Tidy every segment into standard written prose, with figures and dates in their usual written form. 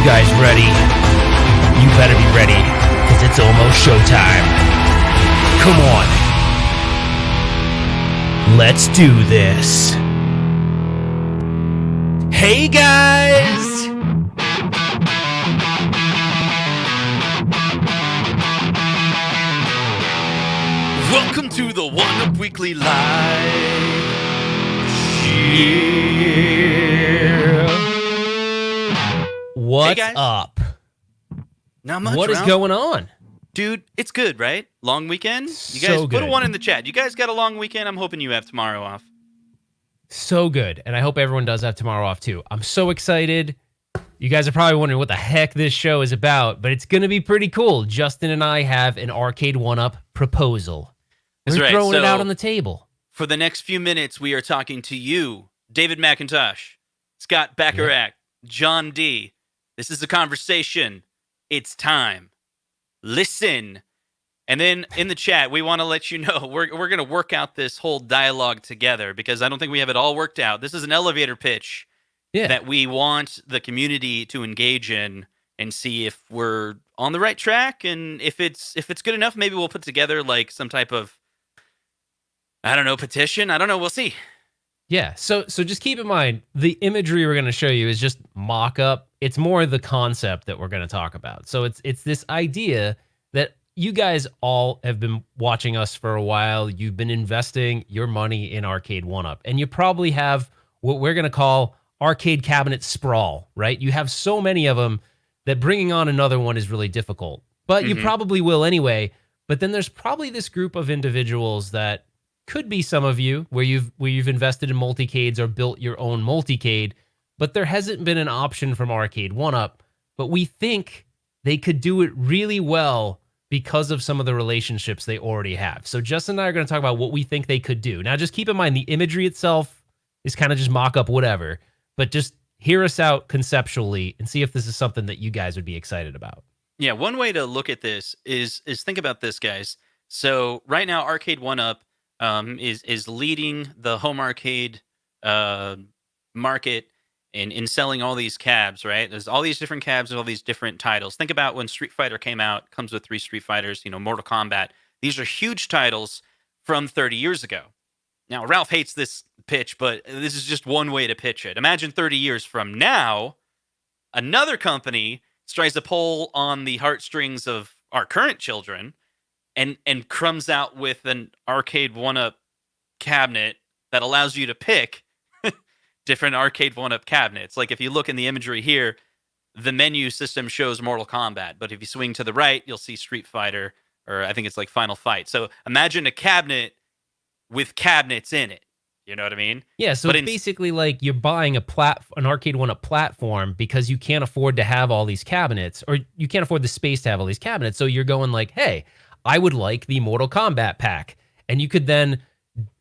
you guys ready? You better be ready, because it's almost showtime. Come on. Let's do this. Hey, guys! Welcome to the One-Up Weekly Live. Yeah. What's up? Not much. What is going on? Dude, it's good, right? Long weekend? You guys So put a good. one in the chat. You guys got a long weekend? I'm hoping you have tomorrow off. So good. And I hope everyone does have tomorrow off too. I'm so excited. You guys are probably wondering what the heck this show is about, but it's going to be pretty cool. Justin and I have an Arcade1up proposal. We're throwing it out on the table. For the next few minutes, we are talking to you, David McIntosh, Scott Bacharach, John D. This is a conversation. It's time. Listen. And then in the chat, we want to let you know we're going to work out this whole dialogue together because I don't think we have it all worked out. This is an elevator pitch that we want the community to engage in and see if we're on the right track. And if it's good enough, maybe we'll put together like some type of, I don't know, petition. I don't know. We'll see. Yeah. So just keep in mind, the imagery we're going to show you is just mock-up. It's more the concept that we're going to talk about. So it's this idea that you guys all have been watching us for a while. You've been investing your money in Arcade1up, and you probably have what we're going to call arcade cabinet sprawl, right? You have so many of them that bringing on another one is really difficult, but you probably will anyway. But then there's probably this group of individuals that could be some of you where you've invested in multicades or built your own multicade, but there hasn't been an option from Arcade1up, but we think they could do it really well because of some of the relationships they already have. So Justin and I are going to talk about what we think they could do. Now, just keep in mind, the imagery itself is kind of just mock-up whatever, but just hear us out conceptually and see if this is something that you guys would be excited about. Yeah, one way to look at this is think about this, guys. So right now, Arcade1up is leading the home arcade market in selling all these cabs, right? There's all these different cabs and all these different titles. Think about when Street Fighter came out, comes with 3 Street Fighters, Mortal Kombat. These are huge titles from 30 years ago. Now, Ralph hates this pitch, but this is just one way to pitch it. Imagine 30 years from now, another company tries to pull on the heartstrings of our current children and comes out with an Arcade1up cabinet that allows you to pick different Arcade1up cabinets. Like if you look in the imagery here, the menu system shows Mortal Kombat, but if you swing to the right, you'll see Street Fighter, or I think it's like Final Fight. So imagine a cabinet with cabinets in it. You know what I mean? Yeah, so it's basically like you're buying an Arcade1up platform because you can't afford to have all these cabinets, or you can't afford the space to have all these cabinets. So you're going like, hey, I would like the Mortal Kombat pack. And you could then,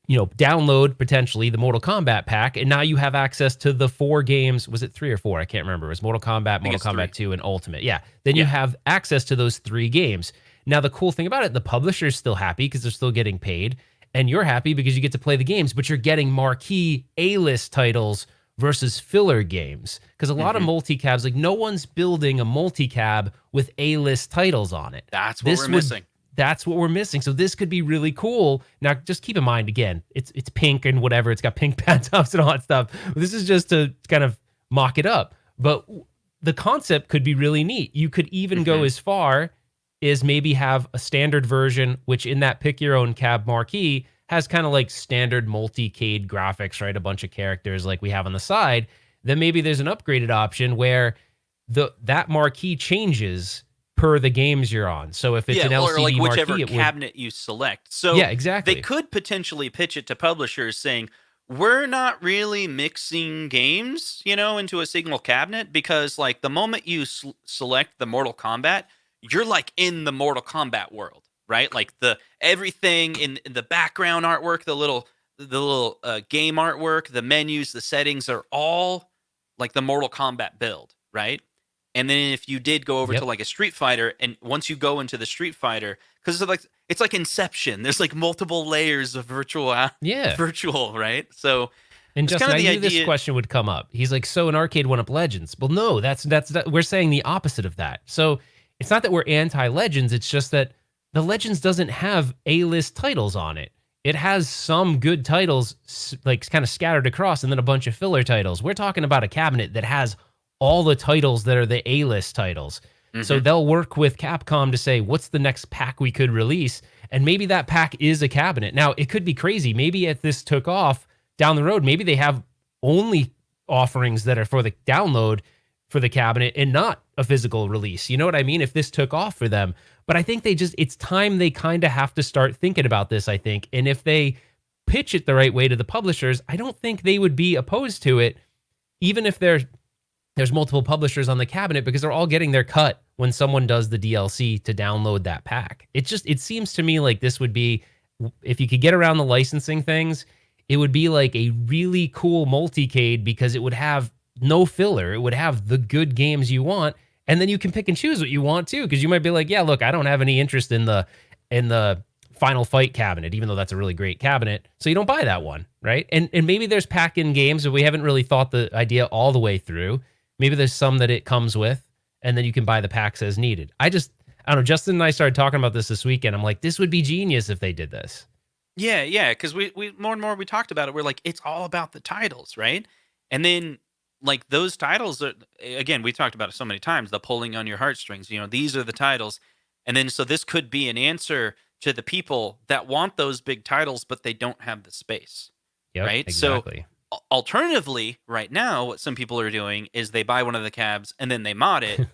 download potentially the Mortal Kombat pack, and now you have access to the 4 games. Was it 3 or 4? I can't remember. It was Mortal Kombat, Mortal Kombat 2, and Ultimate. Yeah. Then you have access to those 3 games. Now, the cool thing about it, the publisher's still happy because they're still getting paid, and you're happy because you get to play the games, but you're getting marquee A-list titles versus filler games. Because a lot of multi-cabs, like no one's building a multi-cab with A-list titles on it. That's what we're missing. That's what we're missing. So this could be really cool. Now, just keep in mind, again, it's pink and whatever. It's got pink pad-tops and all that stuff. This is just to kind of mock it up. But the concept could be really neat. You could even go as far as maybe have a standard version, which in that pick your own cab marquee has kind of like standard multi-cade graphics, right? A bunch of characters like we have on the side. Then maybe there's an upgraded option where that marquee changes per the games you're on. So if it's an LCD or like whichever marquee, cabinet you select. So yeah, exactly. They could potentially pitch it to publishers saying, we're not really mixing games, into a single cabinet, because like the moment you select the Mortal Kombat, you're like in the Mortal Kombat world, right? Like everything in the background artwork, the little game artwork, the menus, the settings are all like the Mortal Kombat build, right? And then if you did go over to like a Street Fighter, and once you go into the Street Fighter, because it's like Inception, there's like multiple layers of virtual, right? So And It's Justin, kind of I the knew this idea. question would come up. He's like, so in Arcade1up Legends. Well, no, we're saying the opposite of that. So it's not that we're anti-Legends. It's just that the Legends doesn't have A-list titles on it. It has some good titles like kind of scattered across and then a bunch of filler titles. We're talking about a cabinet that has all the titles that are the A-list titles. So Mhm. they'll work with Capcom to say, what's the next pack we could release? And maybe that pack is a cabinet. Now, it could be crazy. Maybe if this took off down the road, maybe they have only offerings that are for the download for the cabinet and not a physical release. You know what I mean? If this took off for them. But I think it's time they kind of have to start thinking about this, I think. And if they pitch it the right way to the publishers, I don't think they would be opposed to it, even if there's multiple publishers on the cabinet, because they're all getting their cut when someone does the DLC to download that pack. It seems to me like this would be, if you could get around the licensing things, it would be like a really cool multicade because it would have no filler. It would have the good games you want, and then you can pick and choose what you want too, because you might be like, yeah, look, I don't have any interest in the Final Fight cabinet, even though that's a really great cabinet. So you don't buy that one, right? And maybe there's pack-in games, but we haven't really thought the idea all the way through. Maybe there's some that it comes with, and then you can buy the packs as needed. I don't know. Justin and I started talking about this weekend. I'm like, this would be genius if they did this. Yeah, yeah, because we more and more we talked about it. We're like, it's all about the titles, right? And then like those titles are, again, we talked about it so many times, the pulling on your heartstrings. These are the titles. And then so this could be an answer to the people that want those big titles, but they don't have the space. Yep, Right. So exactly. alternatively, right now, what some people are doing is they buy one of the cabs and then they mod it.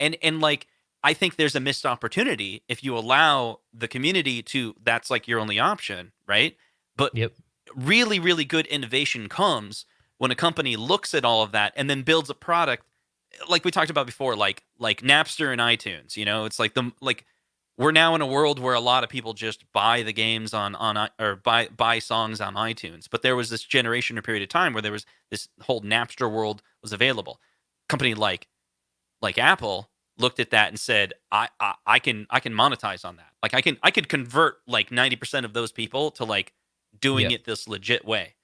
And like I think there's a missed opportunity if you allow the community to, that's like your only option, right? But Yep. really, really good innovation comes when a company looks at all of that and then builds a product like we talked about before, like Napster and iTunes. It's like we're now in a world where a lot of people just buy the games or buy songs on iTunes. But there was this generation or period of time where there was this whole Napster world was available. Company like Apple looked at that and said, I can monetize on that. Like I could convert like 90% of those people to like doing Yep. it this legit way.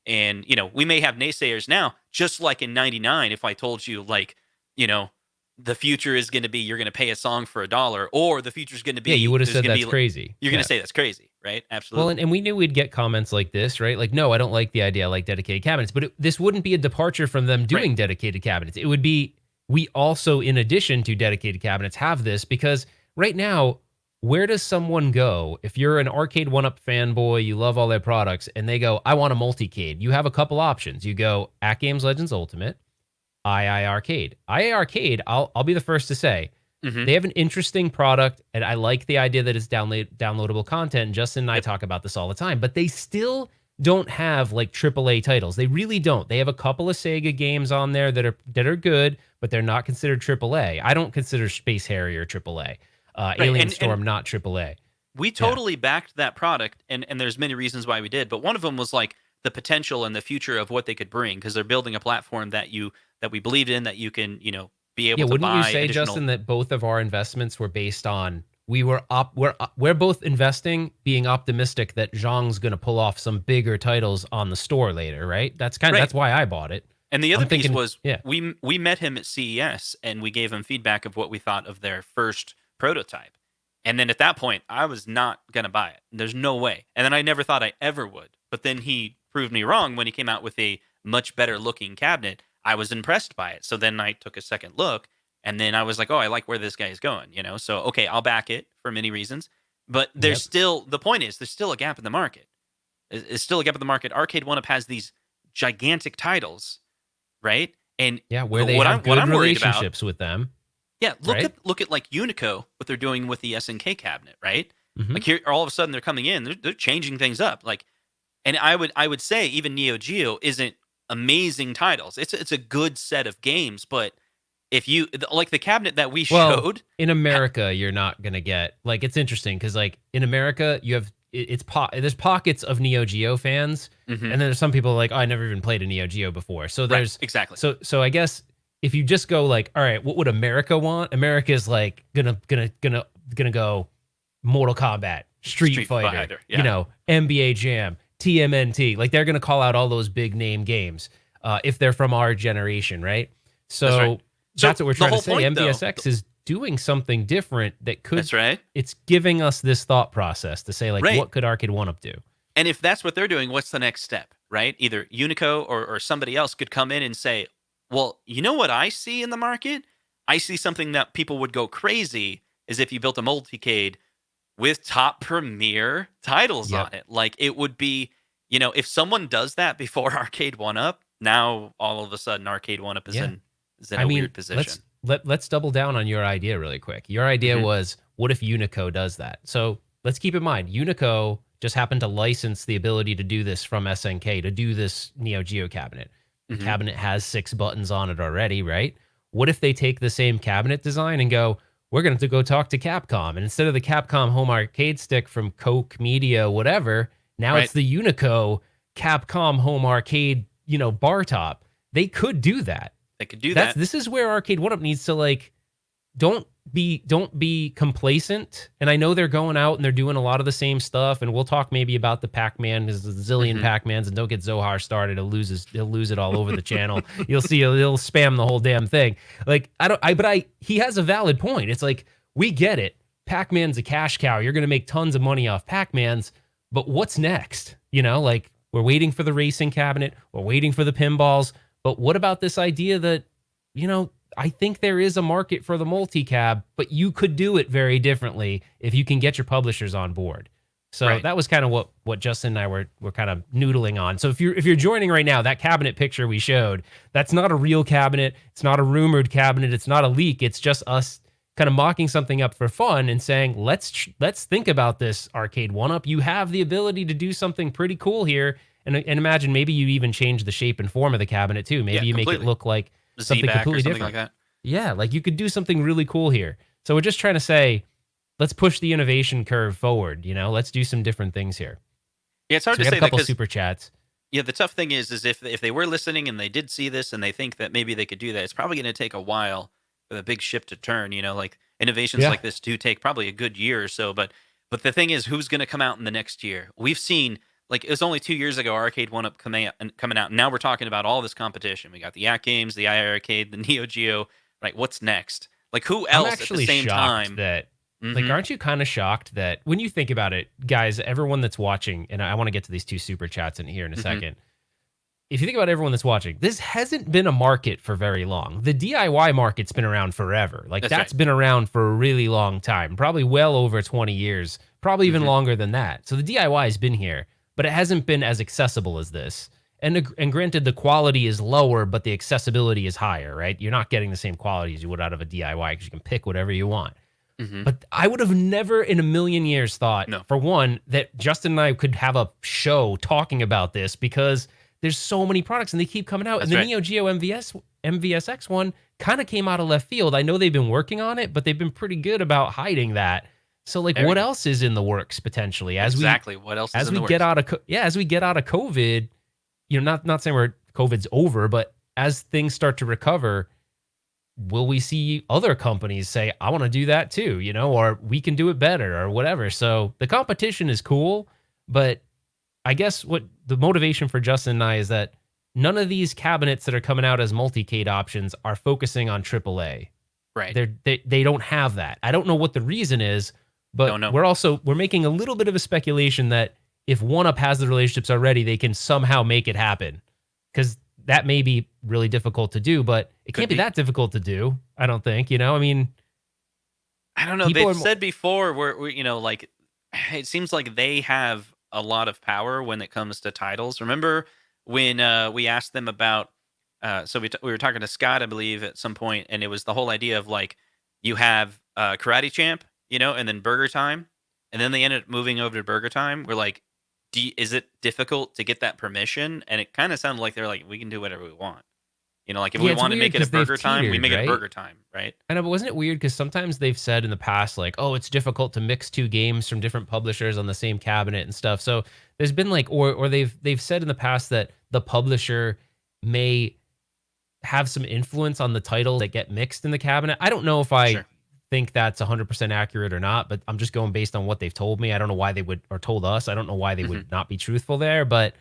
And we may have naysayers now, just like in '99. If I told you like, the future is going to be you're going to pay a song for $1, or the future is going to be Yeah, you would have there's said gonna that's be, crazy. you're going Yeah. to say that's crazy, right? Absolutely. Well, and we knew we'd get comments like this, right? Like, no, I don't like the idea. I like dedicated cabinets. But this wouldn't be a departure from them doing Right. dedicated cabinets. It would be, we also, in addition to dedicated cabinets, have this, because right now, where does someone go if you're an Arcade1up fanboy, you love all their products, and they go, I want a multicade? You have a couple options. You go AtGames Legends Ultimate, II Arcade. II Arcade, I'll be the first to say, Hmm. they have an interesting product, and I like the idea that it's downloadable content. And Justin and I Yep. talk about this all the time, but they still don't have like AAA titles. They really don't. They have a couple of Sega games on there that are good, but they're not considered AAA. I don't consider Space Harrier AAA. Right. Alien And Storm not AAA. we Yeah. totally backed that product, and there's many reasons why we did, but one of them was like the potential and the future of what they could bring, because they're building a platform that we believed in, that you can be able Yeah, to wouldn't you buy say, additional. Justin, that both of our investments were based on we're both investing, being optimistic that Zhang's going to pull off some bigger titles on the store later, right? Right. That's why I bought it. And the other I'm piece thinking, was yeah, we met him at CES and we gave him feedback of what we thought of their first prototype. And then at that point, I was not going to buy it. There's no way. And then I never thought I ever would. But then he proved me wrong when he came out with a much better looking cabinet. I was impressed by it. So then I took a second look, and then I was like, oh, I like where this guy is going. So, okay, I'll back it for many reasons. But yep. the point is, there's still a gap in the market. It's still a gap in the market. Arcade1up has these gigantic titles, right? And Yeah, where they what have I'm, good what I'm worried about, relationships with them. yeah, right? look at like Unico, what they're doing with the SNK cabinet, right? Mhm. Like here, all of a sudden they're coming in, they're changing things up. Like, and I would say even Neo Geo isn't amazing titles. It's a good set of games, but if you like the cabinet that we Well, showed, in America, you're not gonna get, like, it's interesting because like in America, you have there's pockets of Neo Geo fans, Mhm. and then there's some people like, oh, I never even played a Neo Geo before. So right, there's exactly. so I guess if you just go like, all right, what would America want? America's like gonna go Mortal Kombat, Street Fighter, yeah. NBA Jam, TMNT. Like they're gonna call out all those big name games if they're from our generation, right? That's right. So So that's what we're the trying to whole say. point, though. MVSX is doing something different that could. That's right. It's giving us this thought process to say, like, Right. what could Arcade1up do? And if that's what they're doing, what's the next step, right? Either Unico or somebody else could come in and say, well, you know what I see in the market? I see something that people would go crazy is if you built a multicade with top premier titles Yep. on it. Like it would be, if someone does that before Arcade1up, now all of a sudden Arcade1up is Yeah. in a weird position. Let's double down on your idea really quick. Your idea Mhm. was, what if Unico does that? So let's keep in mind, Unico just happened to license the ability to do this from SNK, to do this Neo Geo cabinet. The Mhm. cabinet has 6 buttons on it already, right? What if they take the same cabinet design and go, we're going to go talk to Capcom, and instead of the Capcom home arcade stick from Coke Media, whatever, now Right. it's the Unico Capcom home arcade, bar top. They could do that. They could do that. This is where Arcade1up needs to, like, don't be complacent. And I know they're going out and they're doing a lot of the same stuff, and we'll talk maybe about the Pac-Man. There's a zillion Mhm. Pac-Mans, and don't get Zohar started. He'll lose it all over the channel. You'll see he'll spam the whole damn thing. Like he has a valid point. It's like, we get it. Pac-Man's a cash cow. You're going to make tons of money off Pac-Mans, but what's next? Like, we're waiting for the racing cabinet, we're waiting for the pinballs, but what about this idea that, I think there is a market for the multi-cab, but you could do it very differently if you can get your publishers on board. So Right. that was kind of what Justin and I were kind of noodling on. So if you're joining right now, that cabinet picture we showed, that's not a real cabinet. It's not a rumored cabinet. It's not a leak. It's just us kind of mocking something up for fun and saying, let's think about this, Arcade1up. You have the ability to do something pretty cool here. And imagine maybe you even change the shape and form of the cabinet too. Maybe you make it completely. look like something Z-back or completely something different. like that. Yeah, like you could do something really cool here. So we're just trying to say, let's push the innovation curve forward. Let's do some different things here. Yeah, it's hard So we to got say a that couple because super chats. the tough thing is if they were listening and they did see this and they think that maybe they could do that, it's probably going to take a while for the big ship to turn. Like innovations Yeah. like this do take probably a good year or so. But the thing is, who's going to come out in the next year? We've seen, like, it was only 2 years ago Arcade1up coming out, and now we're talking about all this competition. We got the AtGames, the iArcade, the Neo Geo. Right, what's next? Like, who I'm else at actually the same shocked time? that, like, Mhm. aren't you kind of shocked that when you think about it, guys, everyone that's watching, and I want to get to these 2 super chats in here in a Mhm. second. If you think about everyone that's watching, this hasn't been a market for very long. The DIY market's been around forever. Like, That's that's right. been around for a really long time, probably well over 20 years, probably even Mhm. longer than that. So the DIY has been here, but it hasn't been as accessible as this. And granted, the quality is lower, but the accessibility is higher, right? You're not getting the same quality as you would out of a DIY because you can pick whatever you want. Mhm. But I would have never in a million years thought, No. for one, that Justin and I could have a show talking about this, because there's so many products and they keep coming out. That's And the right. Neo Geo MVSX one kind of came out of left field. I know they've been working on it, but they've been pretty good about hiding that. So, like, Very what good. else is in the works potentially Exactly. What else is as in we the get works? out of as we get out of COVID? Not saying COVID's over, but as things start to recover, will we see other companies say, I want to do that too, or we can do it better or whatever. So the competition is cool, but I guess what the motivation for Justin and I is that none of these cabinets that are coming out as multi-cade options are focusing on AAA. Right. They don't have that. I don't know what the reason is, but Don't know. we're making a little bit of a speculation that if OneUp has the relationships already, they can somehow make it happen. Because that may be really difficult to do, but it Could can't be be. that difficult to do. I don't think. I mean, I don't know. people They've are said before where like it seems like they have a lot of power when it comes to titles. Remember when we asked them about so we were talking to Scott, I believe, at some point, and it was the whole idea of like you have Karate Champ, and then Burger Time, and then they ended up moving over to Burger Time. We're like, is it difficult to get that permission? And it kind of sounded like they're like, we can do whatever we want. Like if yeah, we it's want to weird make it a 'cause they've Burger Time, we teetered, make it a right? Burger Time, right? I know, but wasn't it weird? Because sometimes they've said in the past, like, oh, it's difficult to mix 2 games from different publishers on the same cabinet and stuff. So there's been like, or they've said in the past that the publisher may have some influence on the titles that get mixed in the cabinet. I don't know if I Sure. think that's 100% accurate or not, but I'm just going based on what they've told me. I don't know why they would, or told us. I don't know why they Mhm. would not be truthful there, but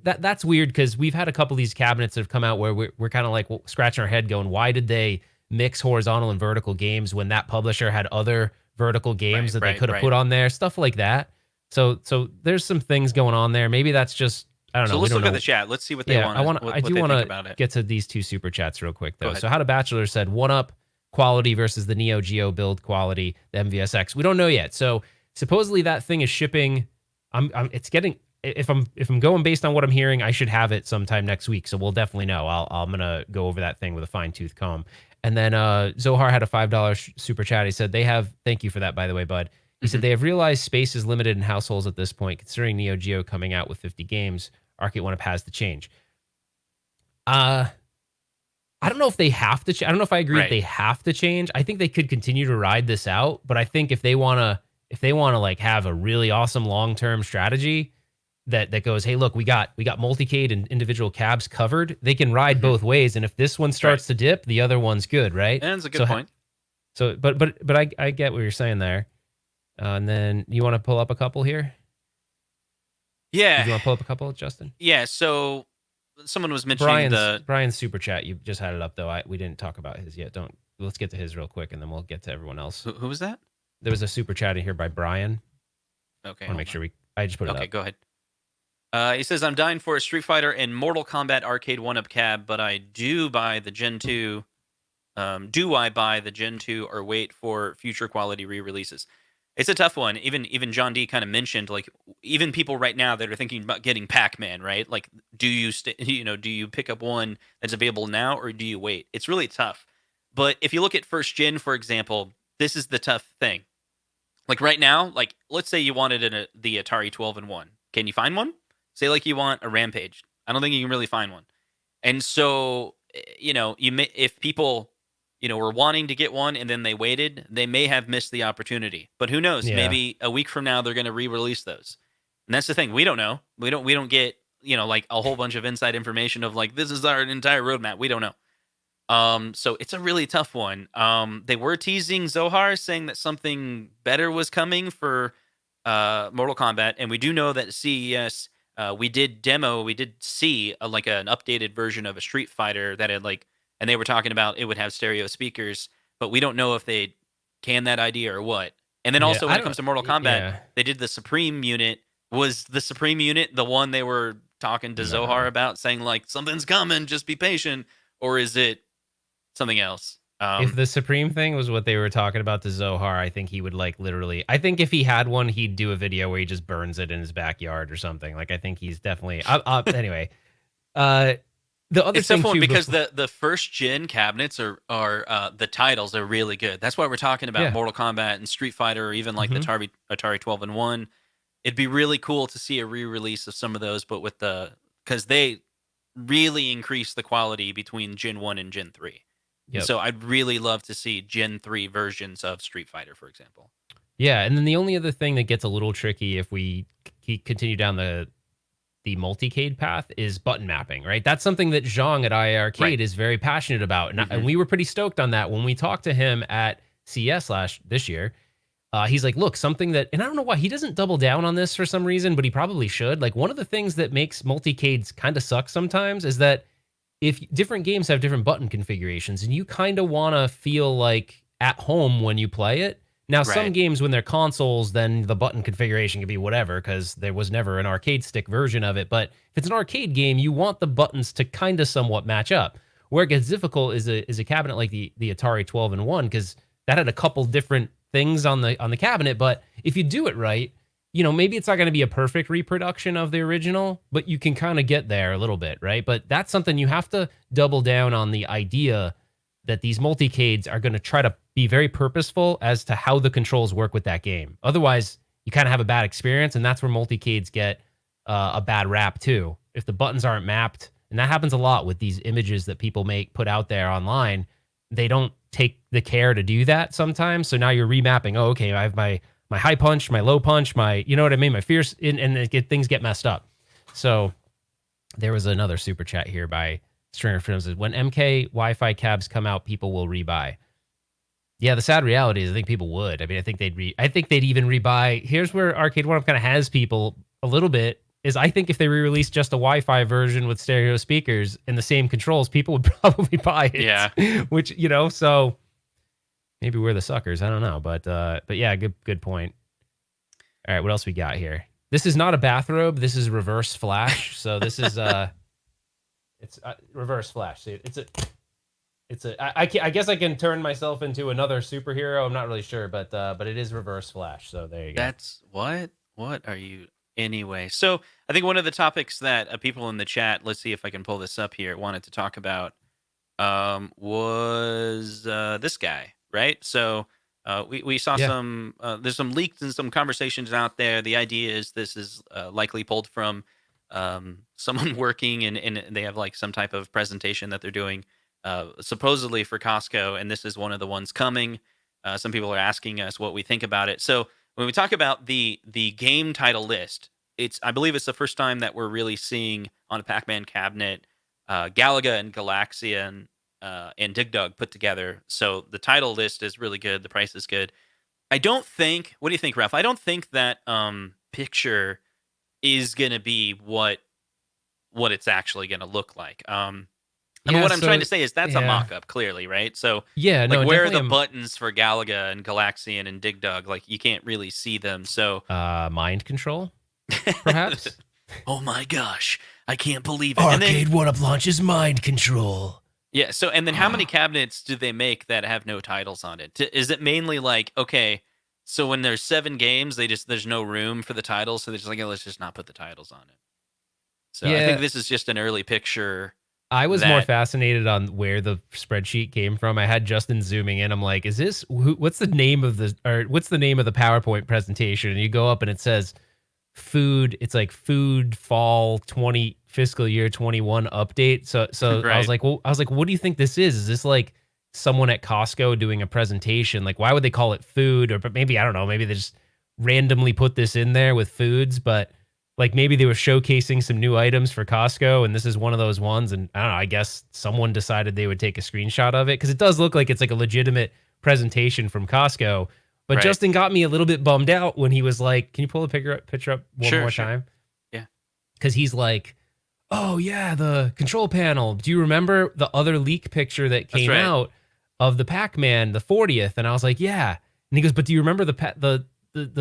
that's weird because we've had a couple of these cabinets that have come out where we're kind of like scratching our head going, why did they mix horizontal and vertical games when that publisher had other vertical games Right, that they right, could have right. put on there, stuff like that. So there's some things going on there. Maybe that's just, I don't So know. We let's don't look at know. the chat. Let's see what they Yeah, want to I what do they want think to about it. get to these two super chats real quick Go though. ahead. So How to Bachelor said 1UP quality versus the Neo Geo build quality, the MVSX. We don't know yet. So supposedly that thing is shipping. It's getting. If I'm going based on what I'm hearing, I should have it sometime next week. So we'll definitely know. I'm gonna go over that thing with a fine tooth comb. And then Zohar had a $5 super chat. He said they have. Thank you for that, by the way, bud. He said Mhm. they have realized space is limited in households at this point, considering Neo Geo coming out with 50 games. Arcade1up has to change. Uh, I don't know if they have to. I don't know if I agree that Right. they have to change. I think they could continue to ride this out, but I think if they wanna like have a really awesome long term strategy that goes, hey, look, we got multicade and individual cabs covered. They can ride Mhm. both ways, and if this one Right. starts to dip, the other one's good, right? And that's a good So point. but I get what you're saying there. And then you want to pull up a couple here? Did Yeah. you want to pull up a couple, Justin? Yeah, so someone was mentioning the Brian's super chat. You just had it up though. We didn't talk about his yet. Don't Let's get to his real quick, and then we'll get to everyone else. who was that? There was a super chat in here by Brian. Okay, I want to hold make on. sure I just put it Okay, up. go ahead. He says, I'm dying for a Street Fighter and Mortal Kombat Arcade1up cab, but I do buy the Gen 2. Do I buy the Gen 2 or wait for future quality re-releases? It's a tough one. Even John D kind of mentioned, like, even people right now that are thinking about getting Pac-Man, right? Like, do you do you pick up one that's available now or do you wait? It's really tough. But if you look at first gen, for example, this is the tough thing. Like right now, like let's say you wanted the Atari 12 and 1. Can you find one? Say like you want a Rampage. I don't think you can really find one. And so, you may, if people, were wanting to get one and then they waited, they may have missed the opportunity. But who knows? Yeah. Maybe a week from now they're going to re-release those. And that's the thing. We don't know. We don't get, like a whole bunch of inside information of like this is our entire roadmap. We don't know. So it's a really tough one. They were teasing Zohar saying that something better was coming for Mortal Kombat, and we do know that CES we did see like an updated version of a Street Fighter that had like, and they were talking about it would have stereo speakers, but we don't know if they can that idea or what. And then Yeah. also I when it don't. comes to Mortal Kombat, Yeah. they did the Supreme unit. Was the Supreme unit the one they were talking to Zohar No. about, saying like something's coming, just be patient, or is it something else? If the Supreme thing was what they were talking about to Zohar, I think he would like literally. I think if he had one, he'd do a video where he just burns it in his backyard or something. Like I think he's definitely. Anyway, uh, the other It's tough thing one too. because the first gen cabinets are the titles are really good. That's why we're talking about Yeah. Mortal Kombat and Street Fighter, or even like the Mhm. Atari 12 and 1. It'd be really cool to see a re-release of some of those, but with because they really increase the quality between Gen 1 and Gen 3. And Yep. so I'd really love to see Gen 3 versions of Street Fighter, for example. Yeah, and then the only other thing that gets a little tricky if we continue down the multicade path is button mapping, right? That's something that Zhang at IA Right. Arcade is very passionate about, and Mhm. we were pretty stoked on that when we talked to him at CS last this year. He's like, look, something that, and I don't know why he doesn't double down on this for some reason, but he probably should. Like, one of the things that makes multicades kind of suck sometimes is that if different games have different button configurations and you kind of want to feel like at home when you play it. Now, some Right. games, when they're consoles, then the button configuration can be whatever because there was never an arcade stick version of it. But if it's an arcade game, you want the buttons to kind of somewhat match up. Where it gets difficult is a cabinet like the Atari 12 and 1 because that had a couple different things on the cabinet. But if you do it right, maybe it's not going to be a perfect reproduction of the original, but you can kind of get there a little bit, right? But that's something you have to double down on, the idea that these multicades are going to try to be very purposeful as to how the controls work with that game. Otherwise, you kind of have a bad experience, and that's where multicades get a bad rap too. If the buttons aren't mapped, and that happens a lot with these images that people put out there online, they don't take the care to do that sometimes. So now you're remapping. Oh, okay, I have my high punch, my low punch, you know what I mean, my fierce, and things get messed up. So there was another super chat here by Stringer Films. When MK Wi-Fi cabs come out, people will rebuy. Yeah, the sad reality is I think people would. I mean, I think they'd even rebuy. Here's where Arcade1up kind of has people a little bit is I think if they re-released just a Wi-Fi version with stereo speakers and the same controls, people would probably buy it. Yeah. Which, so maybe we're the suckers. I don't know, but yeah, good point. All right, what else we got here? This is not a bathrobe. This is reverse flash. So this is it's reverse flash. See, I guess I can turn myself into another superhero. I'm not really sure, but it is reverse flash. So there you go. That's what are you anyway? So I think one of the topics that people in the chat, let's see if I can pull this up here, wanted to talk about was this guy, right? So we saw some there's some leaks and some conversations out there. The idea is this is likely pulled from someone working and they have like some type of presentation that they're doing supposedly for Costco, and this is one of the ones coming. Some people are asking us what we think about it. So when we talk about the game title list, I believe it's the first time that we're really seeing on a Pac-Man cabinet Galaga and Galaxian and Dig Dug put together. So the title list is really good. The price is good. I don't think. What do you think, Ralph? I don't think that picture is going to be what it's actually going to look like. I mean, what I'm trying to say is that's a mock-up, clearly, right? So, yeah, like, where are the buttons for Galaga and Galaxian and Dig Dug? Like, you can't really see them. So, mind control, perhaps. Oh my gosh, I can't believe it. Arcade1up launches mind control. Yeah. So, and then how many cabinets do they make that have no titles on it? Is it mainly like, okay, so when there's 7 games, there's no room for the titles, so they're just like, let's just not put the titles on it. So I think this is just an early picture. I was more fascinated on where the spreadsheet came from. I had Justin zooming in. I'm like, what's the name of the PowerPoint presentation? And you go up and it says food. It's like food fall 20 fiscal year 21 update. So right. I was like, what do you think this is? Is this like someone at Costco doing a presentation? Like, why would they call it food? Or but maybe, I don't know, maybe they just randomly put this in there with foods, but like maybe they were showcasing some new items for Costco, and this is one of those ones. And I don't know, I guess someone decided they would take a screenshot of it because it does look like it's like a legitimate presentation from Costco. But right. Justin got me a little bit bummed out when he was like, "Can you pull the picture up one more time?" Yeah, because he's like, "Oh yeah, the control panel. Do you remember the other leak picture that came out of the Pac-Man, the 40th?" And I was like, "Yeah." And he goes, "But do you remember the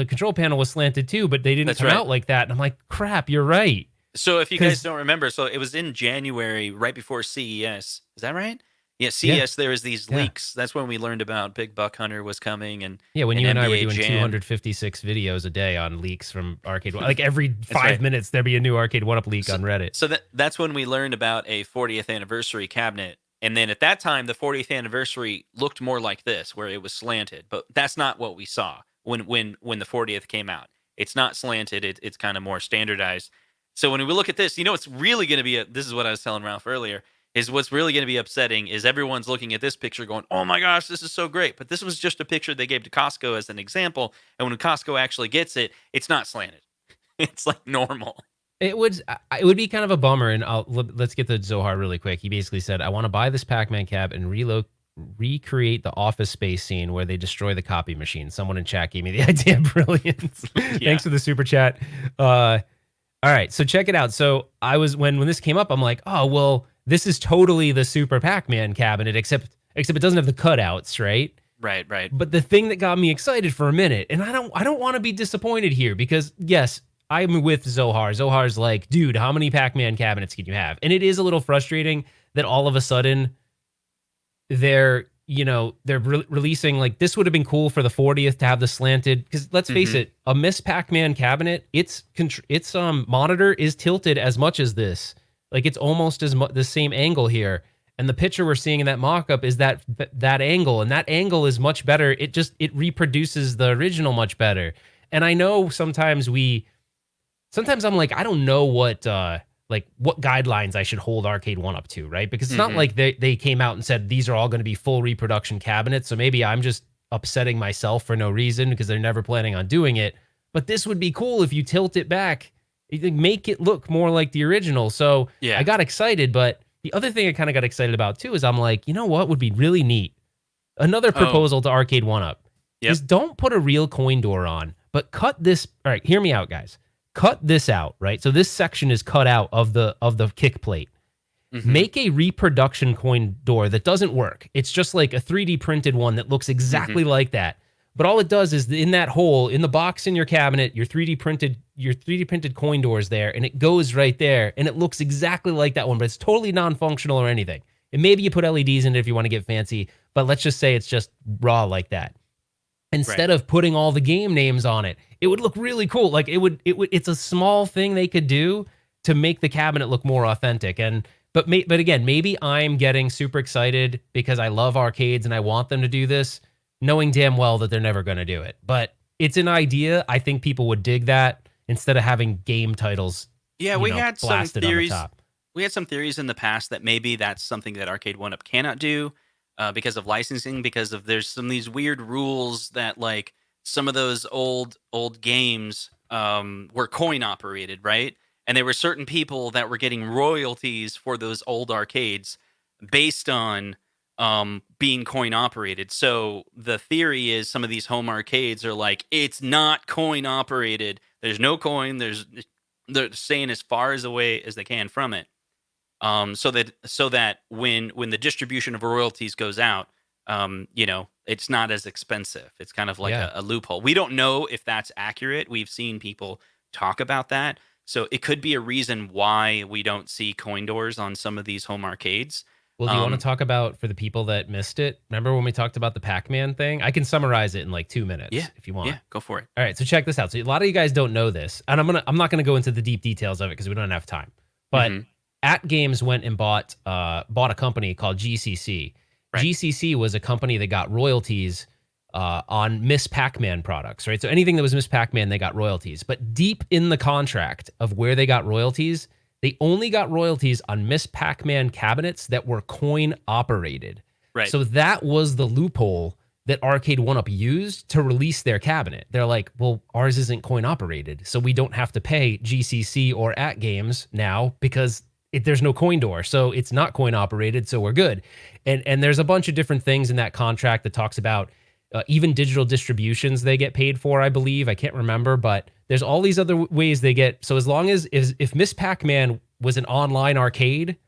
control panel was slanted too, but they didn't come out like that." And I'm like, crap, you're right. So if you guys don't remember, so it was in January, right before CES. Is that right? Yeah, CES, there was these leaks. That's when we learned about Big Buck Hunter was coming. And when you and I were doing 256 videos a day on leaks from Arcade. Like every 5 minutes, there'd be a new Arcade1up leak on Reddit. So that's when we learned about a 40th anniversary cabinet. And then at that time, the 40th anniversary looked more like this, where it was slanted. But that's not what we saw when the 40th came out. It's not slanted. It's kind of more standardized. So when we look at this, it's really going to be this is what I was telling Ralph earlier, is what's really going to be upsetting is everyone's looking at this picture going, oh my gosh, this is so great. But this was just a picture they gave to Costco as an example. And when Costco actually gets it, it's not slanted. It's like normal. It would be kind of a bummer. And let's get to Zohar really quick. He basically said, I want to buy this Pac-Man cab and recreate the Office Space scene where they destroy the copy machine. Someone in chat gave me the idea. Brilliant. Thanks for the super chat. All right, so check it out. So I was when this came up, I'm like, oh well, this is totally the Super Pac-Man cabinet, except it doesn't have the cutouts, right? Right. But the thing that got me excited for a minute, and I don't want to be disappointed here because yes, I'm with Zohar. Zohar's like, dude, how many Pac-Man cabinets can you have? And it is a little frustrating that all of a sudden they're releasing, like, this would have been cool for the 40th to have the slanted, because let's face it, a Miss Pac-Man cabinet, its monitor is tilted as much as this. Like, it's almost the same angle here. And the picture we're seeing in that mock-up is that angle, and that angle is much better. It reproduces the original much better. And I know sometimes I'm like, I don't know what guidelines I should hold Arcade1up to, right? Because it's not like they came out and said these are all going to be full reproduction cabinets. So maybe I'm just upsetting myself for no reason because they're never planning on doing it. But this would be cool if you tilt it back, make it look more like the original. So I got excited. But the other thing I kind of got excited about too is I'm like, you know what would be really neat? Another Oh, proposal to Arcade1up yep. is don't put a real coin door on, but cut this. All right, hear me out, guys. Cut this out, right? So this section is cut out of the kick plate. Mm-hmm. Make a reproduction coin door that doesn't work. It's just like a 3D printed one that looks Mm-hmm. exactly like that. But all it does is in that hole in the box in your cabinet, your 3D printed coin door is there, and it goes right there, and it looks exactly like that one, but it's totally non-functional or anything. And maybe you put LEDs in it if you want to get fancy, but let's just say it's just raw like that. Right. Instead of putting all the game names on it, it would look really cool. Like it's a small thing they could do to make the cabinet look more authentic. But again, maybe I'm getting super excited because I love arcades and I want them to do this, knowing damn well that they're never going to do it. But it's an idea. I think people would dig that instead of having game titles, Yeah, we had some blasted on the theories. top. We had some theories in the past that maybe that's something that Arcade1up cannot do because of licensing. Because of there's some of these weird rules that like some of those old games were coin operated, right? And there were certain people that were getting royalties for those old arcades based on being coin operated. So the theory is some of these home arcades are like it's not coin operated. There's no coin. They're staying as far as away as they can from it. So that when the distribution of royalties goes out, it's not as expensive. It's kind of like Yeah. a loophole. We don't know if that's accurate. We've seen people talk about that. So it could be a reason why we don't see coin doors on some of these home arcades. Well, do you want to Um, talk about for the people that missed it? Remember when we talked about the Pac-Man thing? I can summarize it in like 2 minutes yeah, if you want. yeah, go for it. All right, so check this out. So a lot of you guys don't know this, and I'm not gonna go into the deep details of it because we don't have time. But Hmm. AtGames went and bought a company called GCC. Right. GCC was a company that got royalties on Miss Pac-Man products, right? So anything that was Miss Pac-Man, they got royalties. But deep in the contract of where they got royalties, they only got royalties on Miss Pac-Man cabinets that were coin operated. Right. So that was the loophole that Arcade1up used to release their cabinet. They're like, well, ours isn't coin operated, so we don't have to pay GCC or AtGames now because there's no coin door. So it's not coin operated, so we're good. And there's a bunch of different things in that contract that talks about even digital distributions they get paid for, I believe. I can't remember, but there's all these other ways they get. So as long as if Miss Pac-Man was an online arcade,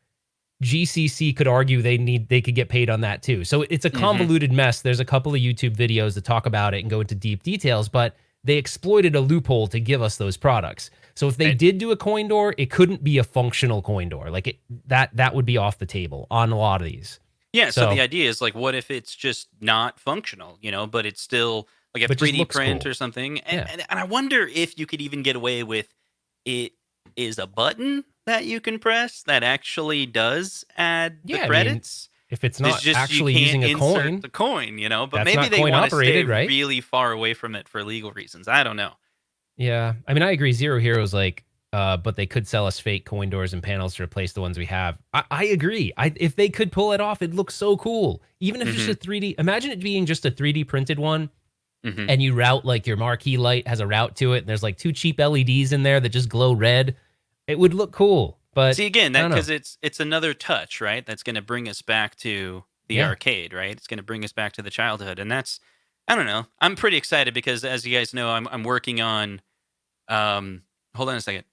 GCC could argue they could get paid on that too. So it's a Hmm. convoluted mess. There's a couple of YouTube videos that talk about it and go into deep details, but they exploited a loophole to give us those products. So if they Right. did do a coin door, it couldn't be a functional coin door. Like that would be off the table on a lot of these. Yeah, so the So, idea is like, what if it's just not functional, but it's still like a but just 3D looks print cool. or something? And, Yeah. and I wonder if you could even get away with it is a button that you can press that actually does add the Yeah, I mean, credits. if it's It's not just you actually can't using a insert coin, the coin, but that's maybe not they coin want to stay operated, right? really far away from it for legal reasons. I don't know. Yeah. I mean, I agree. Zero Heroes, like, but they could sell us fake coin doors and panels to replace the ones we have. I agree. If they could pull it off, it looks so cool. Even if it's just Hmm. a 3D, imagine it being just a 3D printed one Hmm. and you route like your marquee light has a route to it. And there's like two cheap LEDs in there that just glow red. It would look cool, but See again I that don't know. because it's another touch, right? That's going to bring us back to the Yeah. arcade, right? It's going to bring us back to the childhood, and that's I don't know. I'm pretty excited because as you guys know, I'm working on. Um, hold on a second.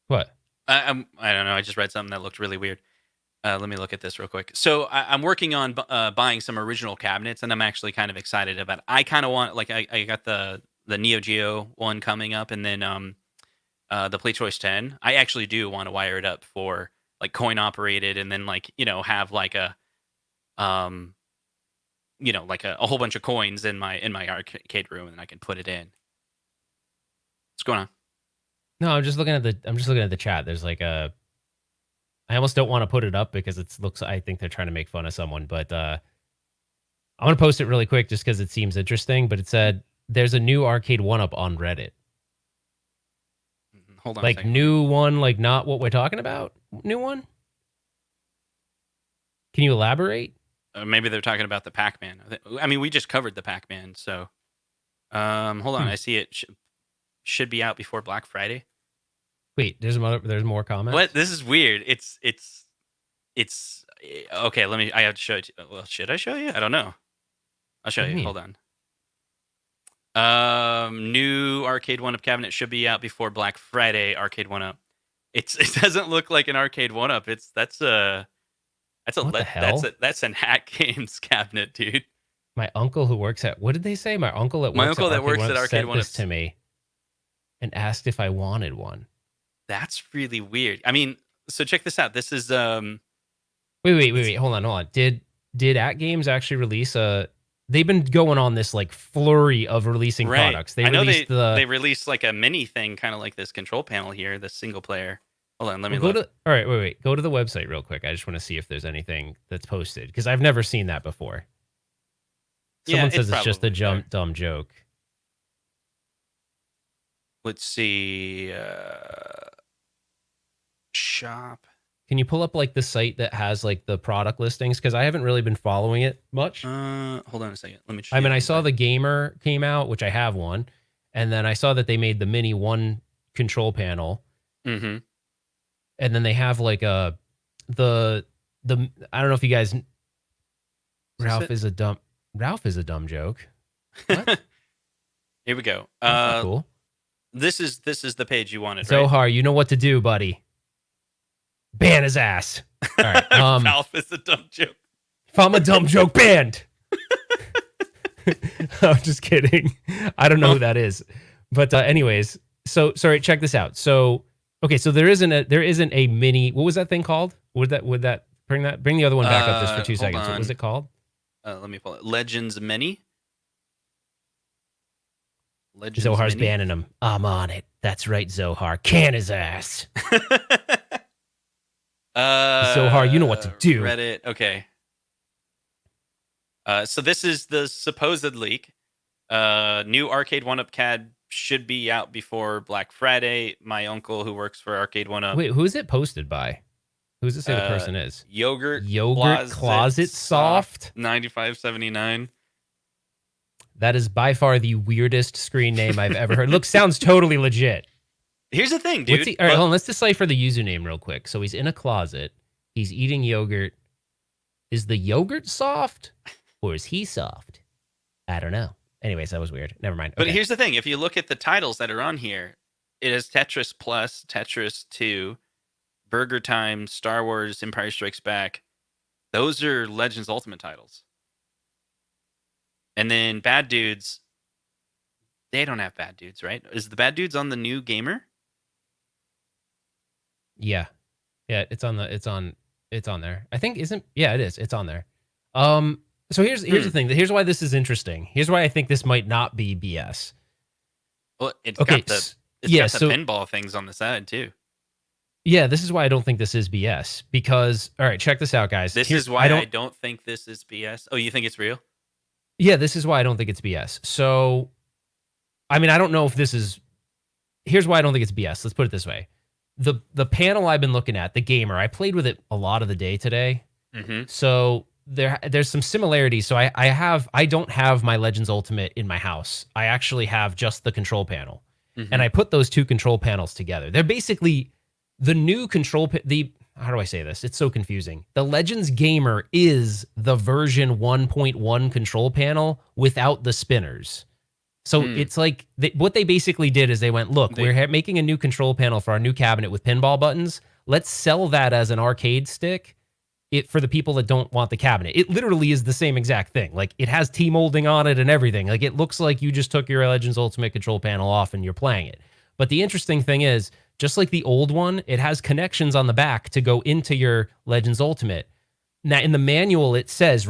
What? I don't know. I just read something that looked really weird. Let me look at this real quick. So I'm working on buying some original cabinets, and I'm actually kind of excited about it. I kind of want like I got the Neo Geo one coming up, and then the Play Choice 10. I actually do want to wire it up for like coin operated, and then like have like um like a whole bunch of coins in my arcade room, and I can put it in. What's going on? No, I'm just looking at the chat. There's like I almost don't want to put it up because I think they're trying to make fun of someone, but I'm gonna post it really quick just because it seems interesting. But it said there's a new Arcade1up on Reddit, Hold on a like second. Let me. new one, like not what we're talking about. New one. Can you elaborate? Maybe they're talking about the Pac-Man. I mean, we just covered the Pac-Man, so hold on. Hmm. I see it should be out before Black Friday. Wait, there's more What? comments. This is weird. It's Okay, let me. I have to show it. Well, should I show you? I don't know. I'll show What do you you. mean? Hold on. New Arcade1up cabinet should be out before Black Friday. Arcade1up. It doesn't look like an Arcade1up. What the hell? That's an AtGames cabinet, dude. My uncle who works at, what did they say? My uncle that My works uncle at that works at Arcade1up sent Arcade1up. this to me and asked if I wanted one. That's really weird. I mean, so check this out. This is Wait. Hold on. Did AtGames actually release a? They've been going on this like flurry of releasing right. products. They I know released they released like a mini thing, kind of like this control panel here, the single player. Hold on, let me look. All right, wait. Go to the website real quick. I just want to see if there's anything that's posted because I've never seen that before. Someone says it's just a dumb joke. Let's see. Shop. Can you pull up like the site that has like the product listings? Because I haven't really been following it much. Hold on a second. Let me. I mean, I saw the Gamer came out, which I have one, and then I saw that they made the Mini 1 control panel. Mm-hmm. And then they have like the I don't know if you guys. Ralph is a dumb joke. What? Here we go. Cool. This is the page you wanted. Zohar, right? you know what to do, buddy. Ban his ass. All right. Ralph is a dumb joke. If I'm a dumb joke, banned. I'm just kidding. I don't know who that is. But anyways, so sorry, check this out. So okay, so there isn't a mini. What was that thing called? Would that bring the other one back up just for 2 seconds? What was it called? Let me pull it. Legends Mini. Zohar's banning him. I'm on it. That's right, Zohar. Can his ass. Zohar, you know what to do. Reddit. Okay. So this is the supposed leak. New Arcade1up CAD should be out before Black Friday. My uncle who works for Arcade1up. Wait, who is it posted by? Who does it say the person is? Yogurt Closet Soft 9579. That is by far the weirdest screen name I've ever heard. Look, sounds totally legit. Here's the thing, dude. All right, hold on. Let's decipher the username real quick. So he's in a closet. He's eating yogurt. Is the yogurt soft or is he soft? I don't know. Anyways, that was weird. Never mind. But here's the thing. If you look at the titles that are on here, it is Tetris Plus, Tetris 2, Burger Time, Star Wars, Empire Strikes Back. Those are Legends Ultimate titles. And then Bad Dudes, they don't have Bad Dudes, right? Is the Bad Dudes on the new Gamer? Yeah, it's on there. I think it is. It's on there. So here's the thing. Here's why this is interesting. Here's why I think this might not be BS. Well, it's got the pinball things on the side too. Yeah, this is why I don't think this is BS. Because all right, check this out, guys. This is why I don't think this is BS. Oh, you think it's real? Yeah, this is why I don't think it's BS. So, I mean, I don't know if this is. Here's why I don't think it's BS. Let's put it this way. The panel I've been looking at, the Gamer, I played with it a lot of the day today. Mm-hmm. So there's some similarities. So I don't have my Legends Ultimate in my house. I actually have just the control panel. Mm-hmm. And I put those two control panels together. They're basically the new control how do I say this? It's so confusing. The Legends Gamer is the version 1.1 control panel without the spinners. So it's like what they basically did is they went, look, we're making a new control panel for our new cabinet with pinball buttons. Let's sell that as an arcade stick for the people that don't want the cabinet. It literally is the same exact thing. Like it has T-molding on it and everything. Like it looks like you just took your Legends Ultimate control panel off and you're playing it. But the interesting thing is, just like the old one, it has connections on the back to go into your Legends Ultimate. Now, in the manual, it says,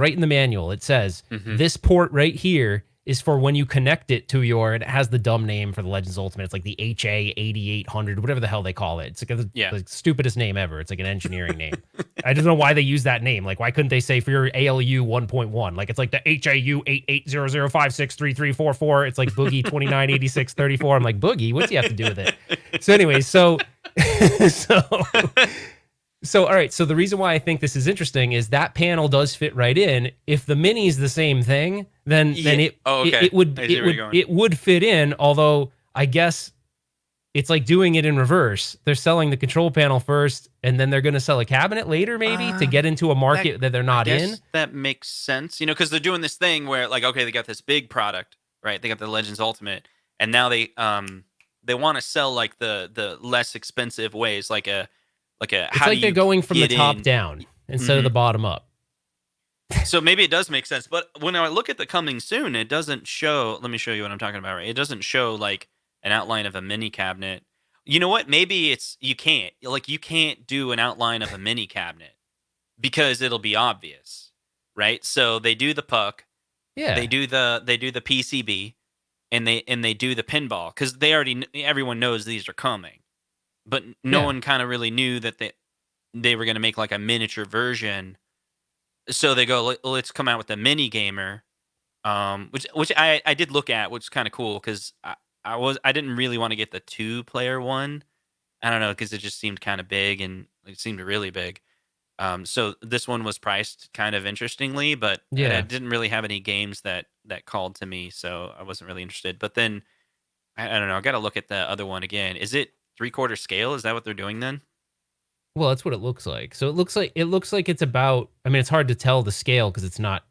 this port right here is for when you connect it to and it has the dumb name for the Legends Ultimate. It's like the HA8800, whatever the hell they call it. It's like the stupidest name ever. It's like an engineering name. I don't know why they use that name. Like, why couldn't they say for your ALU 1.1? Like, it's like the HAU 8800563344. It's like Boogie 298634. I'm like, Boogie? What's he have to do with it? So anyway, so all right. So the reason why I think this is interesting is that panel does fit right in. If the Mini is the same thing, then it would fit in. Although I guess it's like doing it in reverse. They're selling the control panel first, and then they're going to sell a cabinet later, maybe, to get into a market that they're I not in. guess that makes sense, you know, because they're doing this thing where, like, okay, they got this big product, right? They got the Legends Ultimate, and now they want to sell like the less expensive ways, like a It's how like do they're you going from the get top in? down instead of the bottom up. So maybe it does make sense, but when I look at the coming soon, it doesn't show. Let me show you what I'm talking about. Right, it doesn't show like an outline of a mini cabinet. You know what? Maybe it's you can't do an outline of a mini cabinet because it'll be obvious, right? So they do the puck, Yeah. they do the PCB, and they do the pinball because everyone knows these are coming, but no Yeah. one kind of really knew that they were going to make like a miniature version. So they go, let's come out with a mini gamer, which I did look at, which is kind of cool because I didn't really want to get the 2-player one. I don't know because it just seemed kind of big and it seemed really big. So this one was priced kind of interestingly, but Yeah. it didn't really have any games that called to me, so I wasn't really interested. But then I don't know. I got to look at the other one again. Is it 3/4 scale? Is that what they're doing then? Well, that's what it looks like. So it looks like it's about. I mean, it's hard to tell the scale because it's not.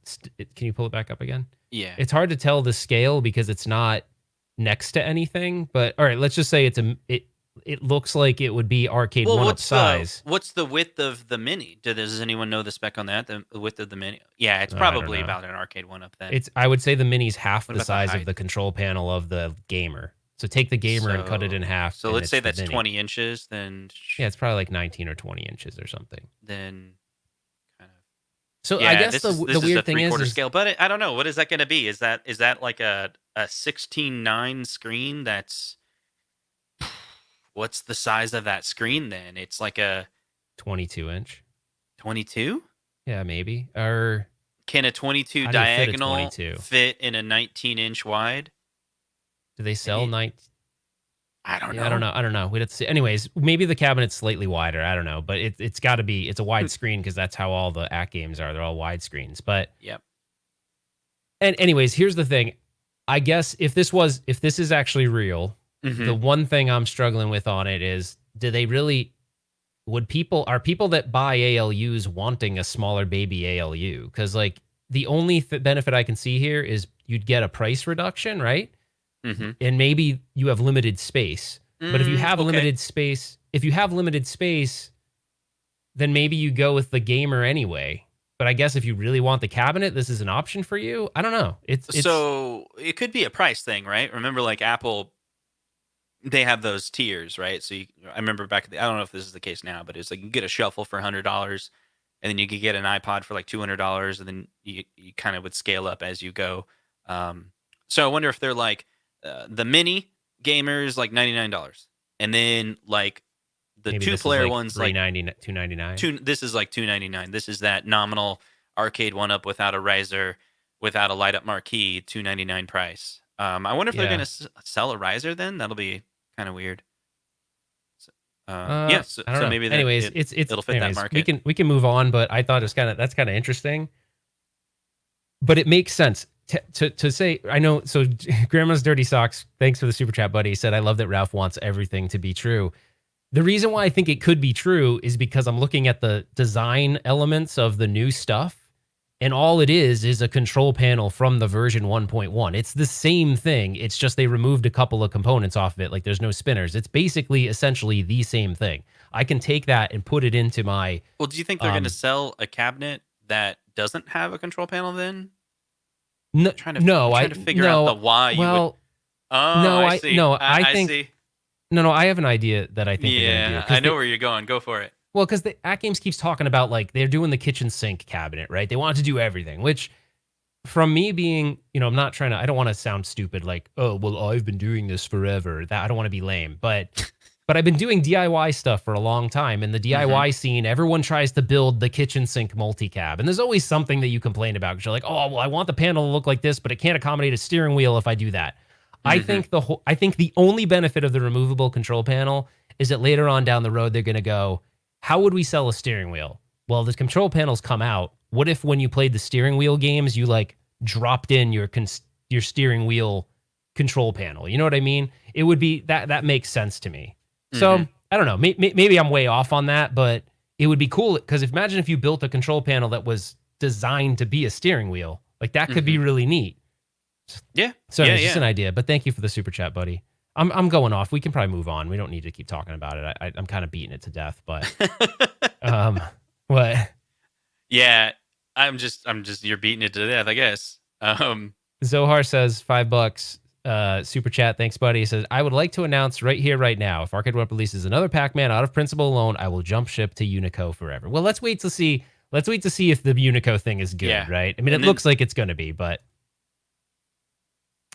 Can you pull it back up again? Yeah. It's hard to tell the scale because it's not next to anything. But all right, let's just say it looks like it would be arcade Well, one up size. what's the width of the mini? Does anyone know the spec on that? The width of the mini? Yeah, it's I don't probably know. about an Arcade1up then. I would say the mini's half What the about the size of height? the control panel of the gamer. So take the gamer and cut it in half. So and let's it's say the that's mini. 20 inches, then Yeah, it's probably like 19 or 20 inches or something. then kind of. So Yeah, I guess this the is the this is the weird thing 3/4 is scale, but I don't know. What is that going to be? Is that like a 16:9 screen? That's what's the size of that screen then? It's like a 22 inch. 22? Yeah, maybe. Or Can a 22 how do you fit a diagonal 22? fit in a 19-inch wide? Do they sell Maybe. 19? I don't Yeah, know. I don't know. We'd have to see. Anyways, maybe the cabinet's slightly wider. I don't know, but it's got to be. It's a wide screen because that's how all the AtGames are. They're all wide screens. But Yep. and anyways, here's the thing. I guess if this is actually real, Mhm. the one thing I'm struggling with on it is, do they really? Are people that buy ALUs wanting a smaller baby ALU? Because like the only benefit I can see here is you'd get a price reduction, right? Mhm. And maybe you have limited space. But if you have Okay. limited space, then maybe you go with the gamer anyway. But I guess if you really want the cabinet, this is an option for you. I don't know. It's So it could be a price thing, right? Remember, like Apple, they have those tiers, right? So I remember back. I don't know if this is the case now, but it's like you get a shuffle for $100, and then you could get an iPod for like $200, and then you kind of would scale up as you go. So I wonder if they're like the mini gamers like $99, and then like the maybe this is 2-player like ones like $299. This is like $299. This is that nominal Arcade1up without a riser, without a light up marquee, $299 price. I wonder if they're Yeah. gonna sell a riser then. That'll be kind of weird. So, I don't know. maybe Anyways, it'll fit anyways, that market. we can move on, but I thought that's kind of interesting. But it makes sense to say. I know. So Grandma's Dirty Socks, thanks for the super chat, buddy. He said, I love that Ralph wants everything to be true. The reason why I think it could be true is because I'm looking at the design elements of the new stuff, and all it is a control panel from the version 1.1. It's the same thing. It's just they removed a couple of components off of it. Like there's no spinners. It's basically essentially the same thing. I can take that and put it into my. Well, do you think they're going to sell a cabinet that doesn't have a control panel then? No, Trying to figure out the why. Well, I see. I think see. no, I have an idea that I think they're gonna do. I know where you're going. Go for it. Well, because the AtGames keeps talking about like they're doing the kitchen sink cabinet, right? They want to do everything, which from me being, I don't want to sound stupid like, oh, well, I've been doing this forever. That I don't want to be lame, but I've been doing DIY stuff for a long time. In the DIY scene, everyone tries to build the kitchen sink multi-cab. And there's always something that you complain about because you're like, oh, well, I want the panel to look like this, but it can't accommodate a steering wheel if I do that. I think the only benefit of the removable control panel is that later on down the road, they're going to go, how would we sell a steering wheel? Well, the control panels come out. What if when you played the steering wheel games, you like dropped in your steering wheel control panel. You know what I mean? It would be that makes sense to me. So Mhm. I don't know. Maybe I'm way off on that, but it would be cool because imagine if you built a control panel that was designed to be a steering wheel. Like that could be Mhm. really neat. Yeah. So Yeah, it's just yeah. an idea. But thank you for the super chat, buddy. I'm going off. We can probably move on. We don't need to keep talking about it. I'm kind of beating it to death. But um, what Yeah, I'm just you're beating it to death, I guess. Zohar says, $5. Super chat. Thanks, buddy. He says, I would like to announce right here, right now, if Arcade1up releases another Pac-Man out of principle alone, I will jump ship to Unico forever. Well, let's wait to see. Let's wait to see if the Unico thing is good, Yeah. right? I mean, it And then looks like it's going to be, but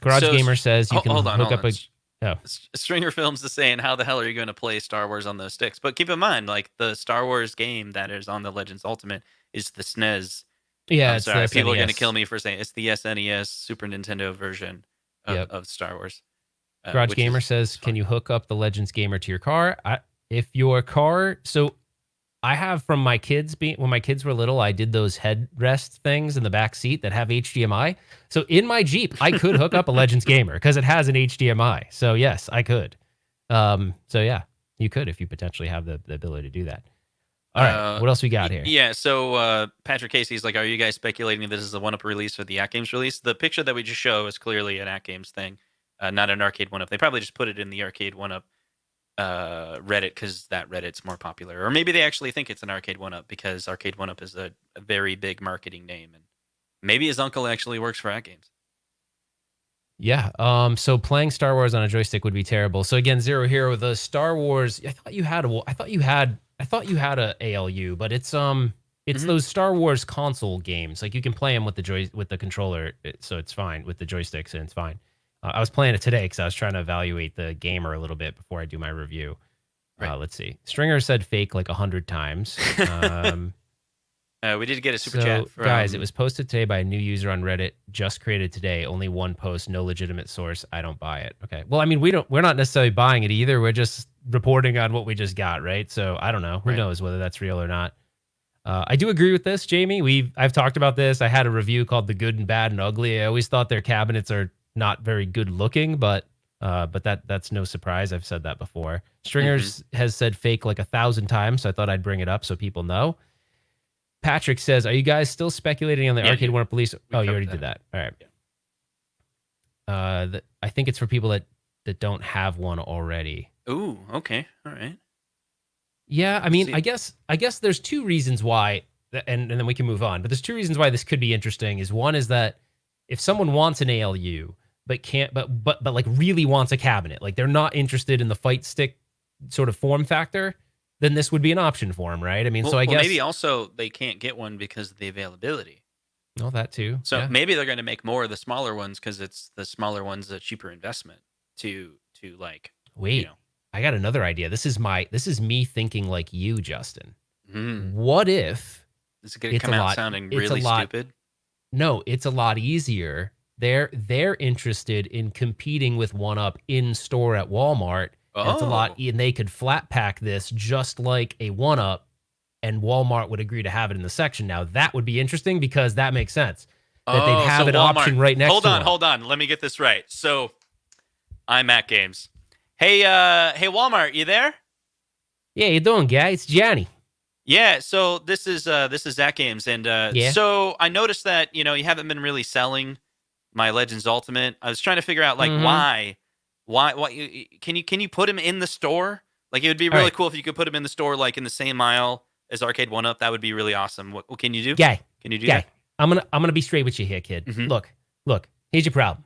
Garage so Gamer says you can hold on, hook hold up on. a. Oh, Stringer Films is saying, "How the hell are you going to play Star Wars on those sticks?" But keep in mind, like the Star Wars game that is on the Legends Ultimate is the SNES. yeah, I'm it's the sorry, people are going to SNES. kill me for saying it's the SNES Super Nintendo version Yep. of Star Wars, Garage which Gamer is says, fun. can you hook up the Legends Gamer to your car? If your car, so I have from my kids when my kids were little, I did those headrest things in the back seat that have HDMI. So in my Jeep, I could hook up a Legends Gamer because it has an HDMI. So yes, I could. So yeah, you could if you potentially have the ability to do that. All right, what else we got here? Yeah, so Patrick Casey's like, "Are you guys speculating this is a one-up release or the AtGames release?" The picture that we just show is clearly an AtGames thing, not an Arcade1up. They probably just put it in the Arcade1up Reddit because that Reddit's more popular, or maybe they actually think it's an Arcade1up because Arcade1up is a very big marketing name, and maybe his uncle actually works for AtGames. Yeah. So playing Star Wars on a joystick would be terrible. So again, Zero Hero, the Star Wars. I thought you had a ALU, but it's Mhm. those Star Wars console games. Like you can play them with the controller, so it's fine with the joysticks, and it's fine. I was playing it today because I was trying to evaluate the gamer a little bit before I do my review. Right. Let's see. Stringer said fake like 100 times. We did get a super So, chat from guys, it was posted today by a new user on Reddit. Just created today. Only one post. No legitimate source. I don't buy it. Okay. Well, I mean, we're not necessarily buying it either. We're just reporting on what we just got, right? So I don't know. Who Right. knows whether that's real or not. I do agree with this, Jamie. I've talked about this. I had a review called "The Good and Bad and Ugly." I always thought their cabinets are not very good looking, but that's no surprise. I've said that before. Stringers has said fake like 1,000 times, so I thought I'd bring it up so people know. Patrick says, "Are you guys still speculating on the Arcade1up release?" Oh, you already did that. All right. Yeah. I think it's for people that don't have one already. Ooh, okay, all right. Yeah, I mean, I guess there's two reasons why, and then we can move on. But there's two reasons why this could be interesting. Is one is that if someone wants an ALU but can't, but like really wants a cabinet, like they're not interested in the fight stick sort of form factor, then this would be an option for them, right? I mean, so I guess maybe also they can't get one because of the availability. oh, that too. So Yeah. maybe they're going to make more of the smaller ones because it's the smaller ones a cheaper investment to like. Wait, I got another idea. This is me thinking like you, Justin. Mm. What if Is it going to come out sounding really stupid? No, it's a lot easier. They're interested in competing with One-Up in store at Walmart. And it's a lot, and they could flat pack this just like a One-Up, and Walmart would agree to have it in the section. Now that would be interesting because that makes sense that they'd have an option right next to it. Hold on. Let me get this right. So I'm AtGames. Hey, Walmart, you there? Yeah, you doing, guy? It's Johnny. Yeah, so this is AtGames, and so I noticed that you haven't been really selling my Legends Ultimate. I was trying to figure out like why can you put him in the store? Like it would be really cool if you could put him in the store, like in the same aisle as Arcade1up. That would be really awesome. What can you do? Guy, can you do that? I'm gonna be straight with you here, kid. Look. Here's your problem.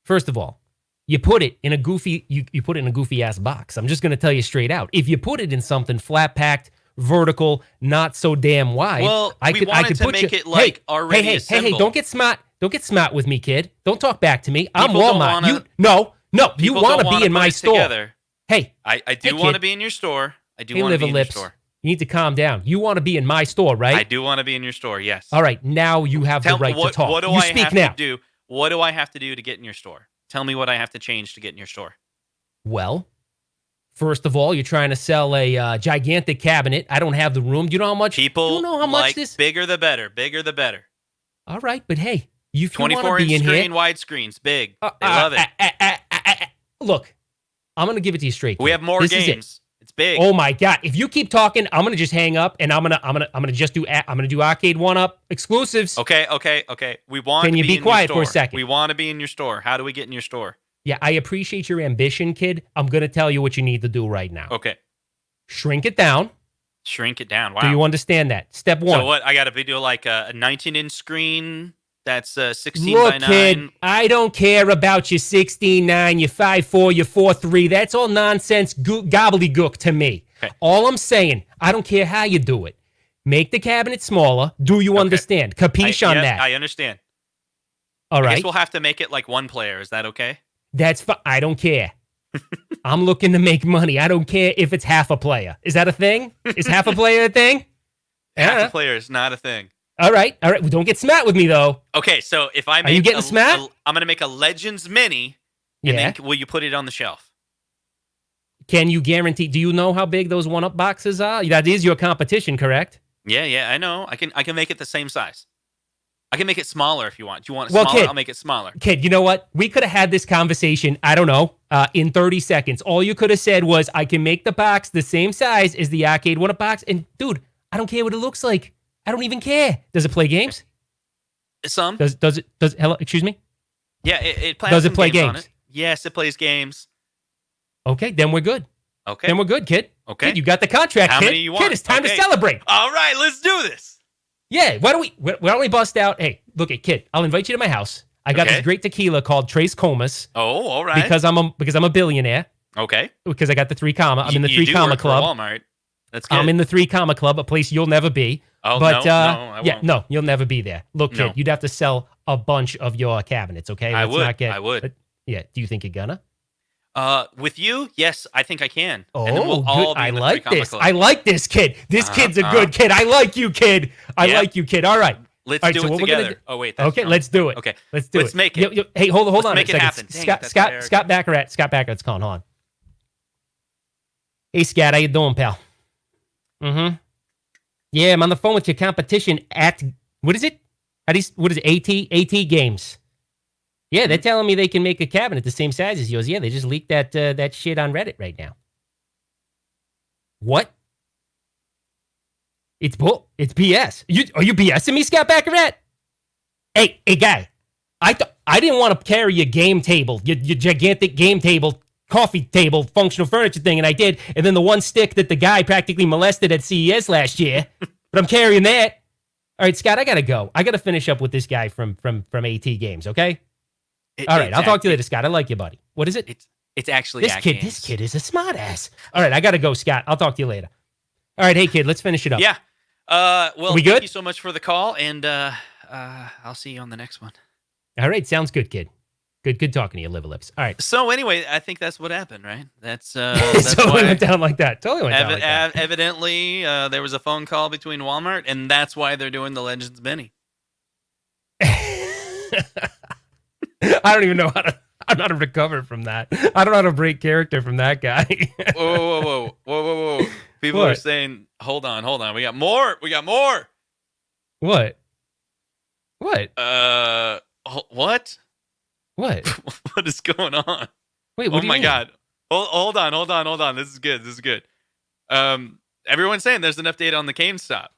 First of all, you put it in a goofy ass box. I'm just gonna tell you straight out. If you put it in something flat packed, vertical, not so damn wide. Well, I could put make it like already assembled. Hey, don't get smart. Don't get smart with me, kid. Don't talk back to me. I'm People Walmart. No, you want to be in my store. Together. Hey, I do want to be in your store. I do hey, want to be in lips. your store. You need to calm down. You want to be in my store, right? I do want to be in your store, yes. All right, now you have the right to talk. What do you I speak have now. to do? What do I have to do to get in your store? Tell me what I have to change to get in your store. Well, first of all, you're trying to sell a gigantic cabinet. I don't have the room. Do you know how much? People do you know how much this? Bigger the better. Bigger the better. All right, but hey, If you want to 24-inch be in screen, here, widescreens, big. They love it. Look, I'm gonna give it to you straight. We kid. have more This is it. games. It's big. Oh my god! If you keep talking, I'm gonna just hang up, and I'm gonna just do Arcade1up exclusives. Okay. We want. Can to you be in quiet your for a store. second? We want to be in your store. How do we get in your store? Yeah, I appreciate your ambition, kid. I'm gonna tell you what you need to do right now. Okay. Shrink it down. Shrink it down. Wow. Do you understand that? Step one. So what? I got to video like a 19-inch screen. That's 16 Look, by 9. kid, I don't care about your 16.9, your 5.4, your 4.3. That's all nonsense gobbledygook to me. Okay. All I'm saying, I don't care how you do it. Make the cabinet smaller. Do you understand? Capiche on that? I understand. All right. I guess we'll have to make it like one player. Is that okay? That's fine. I don't care. I'm looking to make money. I don't care if it's half a player. Is that a thing? Is half a player a thing? Half a player is not a thing. All right. Well, don't get smart with me, though. Okay, so if I make Are you getting smart? I'm going to make a Legends Mini, and then will you put it on the shelf? Can you guarantee? Do you know how big those 1-up boxes are? That is your competition, correct? Yeah, I know. I can make it the same size. I can make it smaller if you want. Do you want it smaller? Kid, I'll make it smaller. Kid, you know what? We could have had this conversation, I don't know, in 30 seconds. All you could have said was, I can make the box the same size as the Arcade1up box. And, dude, I don't care what it looks like. I don't even care. Does it play games? Some. Does it, hello, excuse me? Yeah, it plays Does it play games? On games? it. Yes, it plays games. Okay, then we're good. Okay. Then we're good, kid. Okay. Kid, you got the contract, How kid. many you want? Kid, it's time to celebrate. All right, let's do this. Yeah, why don't we bust out? Hey, look at kid. I'll invite you to my house. I got this great tequila called Tres Comas. Oh, all right. Because I'm a billionaire. Okay. Because I got the 3 comma. I'm in the 3 do comma work club. For Walmart. That's good. I'm in the 3 comma club, a place you'll never be. Oh, but, no, I won't. No, you'll never be there. Look, kid, you'd have to sell a bunch of your cabinets, okay? I would. Yeah, do you think you're gonna? With you, yes, I think I can. Oh, and then we'll all be I in the like 3 comma this. club. I like this kid. This kid's a good kid. I like you, kid. I like you, kid. All right. Let's all right, do so it what together. Oh, wait. That's okay, wrong. let's do it. Okay. Let's do it. Let's make it. Hey, hold on make a it second. happen. Scott Baccarat's calling. Hold on. Hey, Scott, how you doing, pal? Mm-hmm. Yeah, I'm on the phone with your competition at, what is it? What is it? AtGames. Yeah, they're telling me they can make a cabinet the same size as yours. Yeah, they just leaked that shit on Reddit right now. What? It's bull. It's BS. Are you BSing me, Scott Baccarat? Hey, guy. I didn't want to carry your game table, your gigantic game table, coffee table, functional furniture thing, and I did. And then the one stick that the guy practically molested at CES last year. But I'm carrying that. All right, Scott, I gotta go. I gotta finish up with this guy from AtGames. Okay. All right, I'll talk to you later, Scott. I like you, buddy. What is it? It's actually this kid. AtGames. This kid is a smartass. All right, I gotta go, Scott. I'll talk to you later. All right, hey kid, let's finish it up. Yeah. Well, we good? Thank you so much for the call, and I'll see you on the next one. All right, sounds good, kid. Good talking to you, liver lips. All right. So anyway, I think that's what happened, right? That's totally went down like that. Totally went down like that. Evidently, there was a phone call between Walmart, and that's why they're doing the Legends Mini. I don't even know how to. I'm not to recover from that. I don't know how to break character from that guy. Whoa. People are saying, hold on. We got more. What? What? What? What is going on? Wait, what do you mean? God. Hold on. This is good. Everyone's saying there's an update on the GameStop.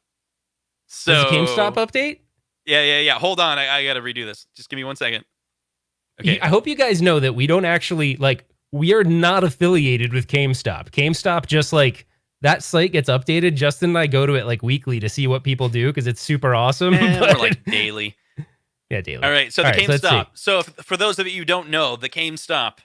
So there's a GameStop update? Yeah. Hold on. I got to redo this. Just give me 1 second. Okay. I hope you guys know that we don't actually, we are not affiliated with GameStop. GameStop just, that site gets updated. Justin and I go to it, weekly to see what people do because it's super awesome. We're, daily. Yeah, daily. All right, so the GameStop. So for those of you who don't know, the GameStop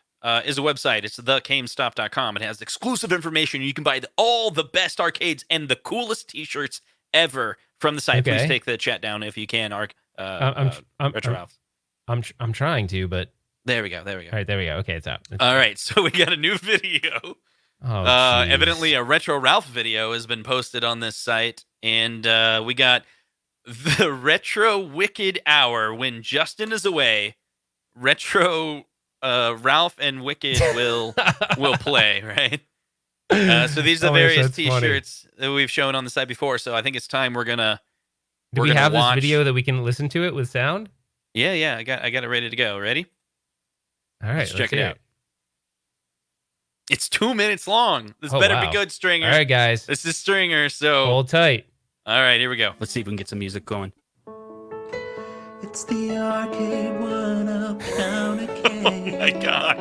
is a website. It's thegamestop.com. It has exclusive information. You can buy all the best arcades and the coolest T-shirts ever from the site. Okay. Please take the chat down if you can, Retro Ralph. I'm trying to, but there we go. All right, there we go. Okay, it's out. All right, so we got a new video. Evidently, a Retro Ralph video has been posted on this site, and we got the Retro Wicked Hour. When Justin is away, Retro Ralph and Wicked will play, right? So these are the various T-shirts that we've shown on the site before. So I think it's time we're gonna. Do we have this video that we can listen to it with sound? Yeah. I got it ready to go. Ready? All right, Let's let's check it hear out. it. It's 2 minutes long. This Oh, better be wow. good, Stringer. All right, guys. This is Stringer, so... Hold tight. All right, here we go. Let's see if we can get some music going. It's the Arcade1up counter cake. Oh my god.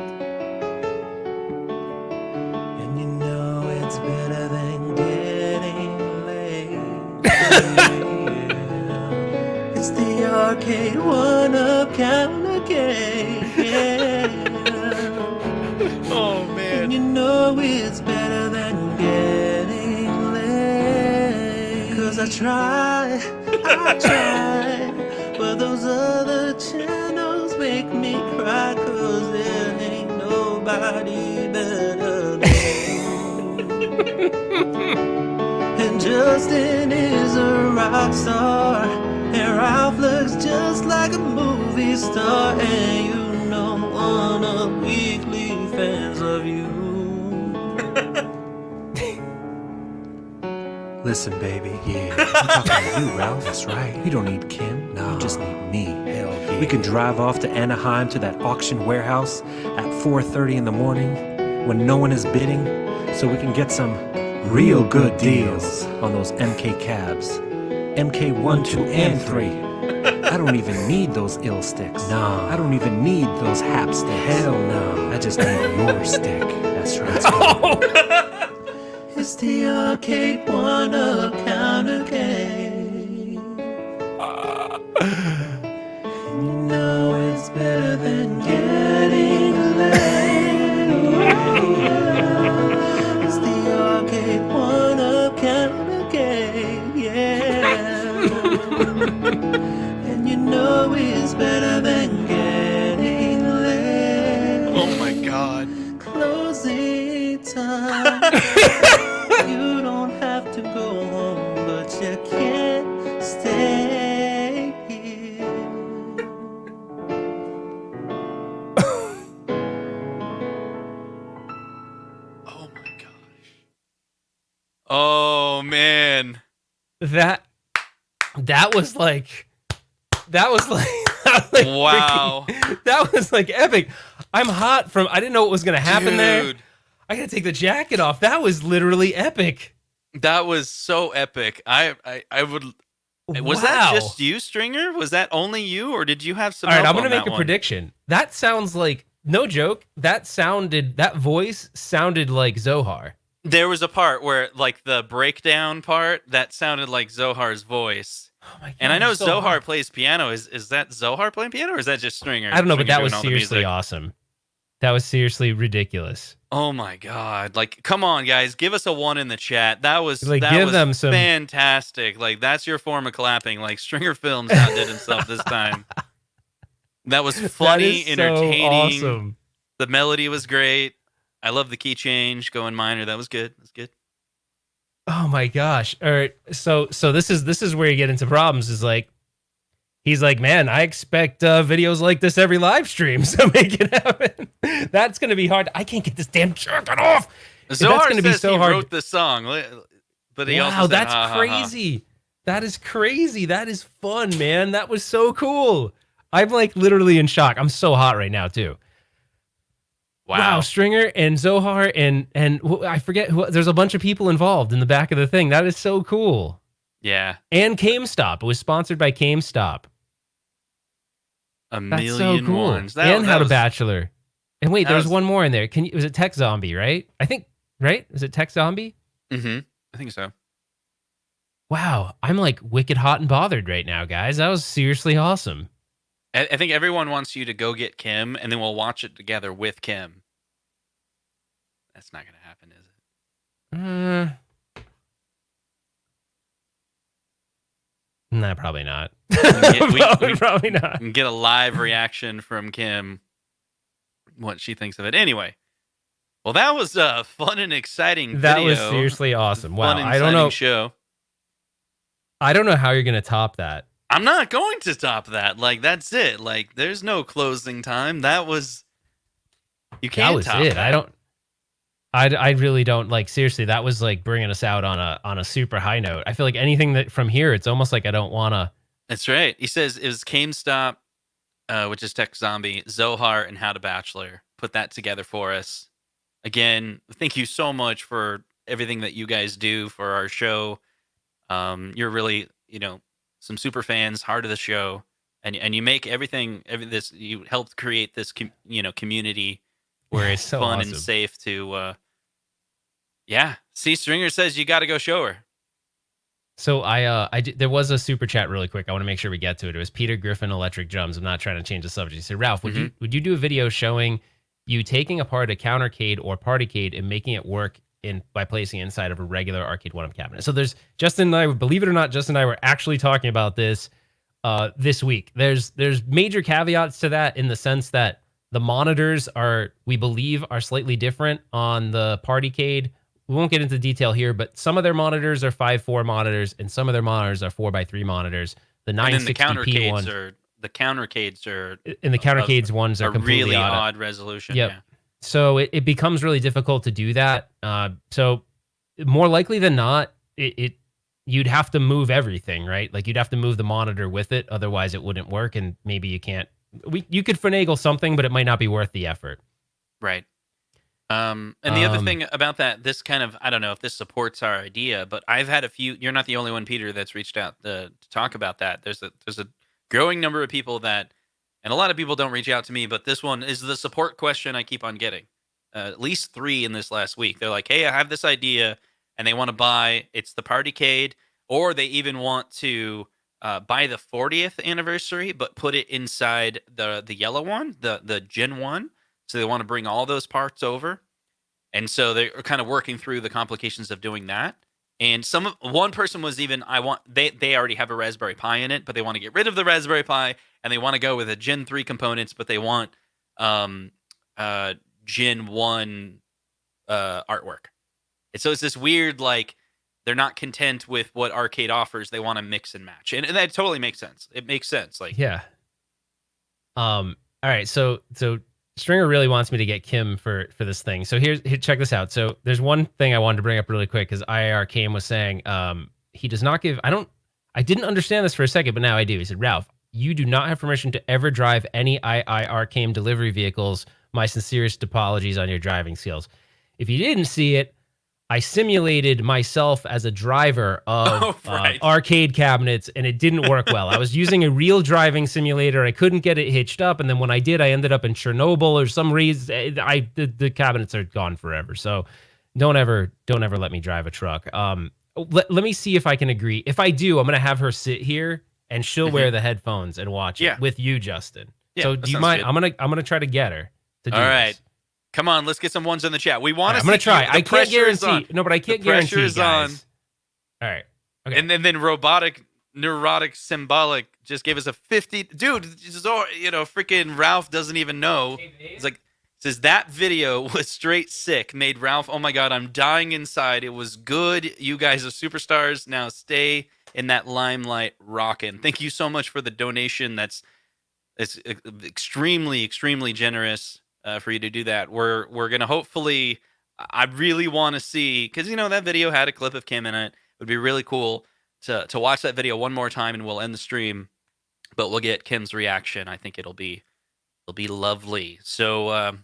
And you know it's better than getting laid. It's the Arcade1up counter cake. Oh And you know it's better than getting laid. 'Cause I try, but those other channels make me cry. 'Cause there ain't nobody better than you. And Justin is a rock star, and Ralph looks just like a movie star. And you know one of weekly fans of you. Listen, baby. Yeah. I'm talking to you, Ralph. That's right. You don't need Kim. No. You just need me. Hell yeah. We could drive off to Anaheim to that auction warehouse at 4:30 in the morning when no one is bidding, so we can get some real good deals on those MK cabs. MK 1, 2, and 3. I don't even need those ill sticks. No. I don't even need those hap sticks. Hell no. I just need your stick. That's right. It's the Arcade1up counter cake. And you know it's better than getting laid. It's the Arcade1up counter cake. Yeah. And you know it's better than getting laid. Oh my god. Closing time. You don't have to go home, but you can't stay here. Oh my gosh. Oh man. That was like Wow. that was like epic. I'm hot from I didn't know what was gonna happen there. Dude, I gotta take the jacket off. That was literally epic. that was so epic. I would. Was that just you, Stringer? Was that only you, or did you have some? All right, help I'm gonna on make that a one? prediction. That sounds like no joke. That voice sounded like Zohar. There was a part where, like, the breakdown part that sounded like Zohar's voice. Oh my god! And I know so Zohar hot. plays piano. Is that Zohar playing piano, or is that just Stringer? I don't know, but Stringer that was doing all the seriously music? awesome. That was seriously ridiculous. Oh my god! Like, come on, guys, give us a 1 in the chat. That was Like, that give was them some- fantastic. Like, that's your form of clapping. Like, Stringer Films outdid himself this time. That was funny, That is entertaining. So awesome. The melody was great. I love the key change going minor. That was good. That's good. Oh my gosh! All right, so this is where you get into problems. Is like he's like, man, I expect videos like this every live stream, so make it happen. That's gonna be hard. I can't get this damn jacket off. Zohar that's gonna says be so he hard. wrote the song, but he also Wow, said, that's "Ha, ha, ha." crazy. That is crazy. That is fun, man. That was so cool. I'm like literally in shock. I'm so hot right now too. Wow, Stringer and Zohar and I forget who. There's a bunch of people involved in the back of the thing. That is so cool. Yeah, And GameStop. It was sponsored by GameStop. a That's million so cool. ones. And How to was- Bachelor. And wait, that there was was- one more in there. Was it Tech Zombie, right? I think, right? Is it Tech Zombie? Mhm. I think so. Wow, I'm like wicked hot and bothered right now, guys. That was seriously awesome. I think everyone wants you to go get Kim, and then we'll watch it together with Kim. That's not going to happen, is it? Nah, probably not. we- Probably not. And get a live reaction from Kim, what she thinks of it. Anyway, well, that was a fun and exciting That video. was seriously awesome. Wow, Fun and I don't exciting know. show. I don't know how you're gonna top that. I'm not going to stop that. Like, that's it. Like, there's no closing time. That was. You can't That was top it. that. I don't. I really don't like. Seriously, that was like bringing us out on a super high note. I feel like anything that from here, it's almost like I don't want to. That's right. He says it was GameStop which is Tech Zombie, Zohar, and How to Bachelor. Put that together for us. Again, thank you so much for everything that you guys do for our show. You're really, some super fans, heart of the show, and you make this. You helped create this, community where it's So fun and awesome. safe to. Yeah, see, Stringer says you got to go show her. So there was a super chat really quick. I want to make sure we get to it. It was Peter Griffin Electric Drums. I'm not trying to change the subject. He said, Ralph, would you do a video showing you taking apart a countercade or partycade and making it work by placing it inside of a regular Arcade1up cabinet? So there's Justin and I, believe it or not, Justin and I were actually talking about this this week. There's major caveats to that in the sense that the monitors we believe are slightly different on the partycade. We won't get into detail here, but some of their monitors are 5.4 monitors, and some of their monitors are 4x3 monitors. The 960p ones, the countercades are, and the countercades ones are completely really odd resolution. Yep. Yeah. So it becomes really difficult to do that. So more likely than not, you'd have to move everything, right? Like you'd have to move the monitor with it, otherwise it wouldn't work, and maybe you can't. You could finagle something, but it might not be worth the effort. Right. And the other thing about that, this kind of, I don't know if this supports our idea, but I've had a few. You're not the only one, Peter, that's reached out to talk about that. There's a growing number of people that, and a lot of people don't reach out to me, but this one is the support question I keep on getting. At least 3 in this last week. They're like, "Hey, I have this idea," and they want to buy. It's the Partycade, or they even want to buy the 40th anniversary, but put it inside the yellow one, the Gen 1. So they want to bring all those parts over. And so they're kind of working through the complications of doing that. And one person was even, they already have a Raspberry Pi in it, but they want to get rid of the Raspberry Pi and they want to go with a Gen 3 components, but they want Gen 1 artwork. And so it's this weird, like, they're not content with what Arcade offers. They want to mix and match. And that totally makes sense. It makes sense. Like, yeah. All right. So Stringer really wants me to get Kim for this thing. So check this out. So there's one thing I wanted to bring up really quick because IAR Kim was saying he does not give. I didn't understand this for a second, but now I do. He said, Ralph, you do not have permission to ever drive any IAR Kim delivery vehicles. My sincerest apologies on your driving skills. If you didn't see it, I simulated myself as a driver of arcade cabinets, and it didn't work well. I was using a real driving simulator. I couldn't get it hitched up, and then when I did, I ended up in Chernobyl or some reason. The cabinets are gone forever. So don't ever let me drive a truck. Let me see if I can agree. If I do, I'm gonna have her sit here, and she'll wear the headphones and watch it with you, Justin. Yeah, so do you mind? Good. I'm gonna try to get her to do all right. this. Come on, let's get some ones in the chat. We want to. I'm gonna try. I can't guarantee. No, but I can't guarantee. Pressure is on. All right. Okay. And then robotic, neurotic, symbolic just gave us a 50. Dude, freaking Ralph doesn't even know. It's like, says that video was straight sick. Made Ralph. Oh my God, I'm dying inside. It was good. You guys are superstars. Now stay in that limelight, rocking. Thank you so much for the donation. It's extremely, extremely generous. For you to do that. We're gonna hopefully. I really want to see, because that video had a clip of Kim in it. It would be really cool to watch that video one more time, and we'll end the stream. But we'll get Kim's reaction. I think it'll be lovely. So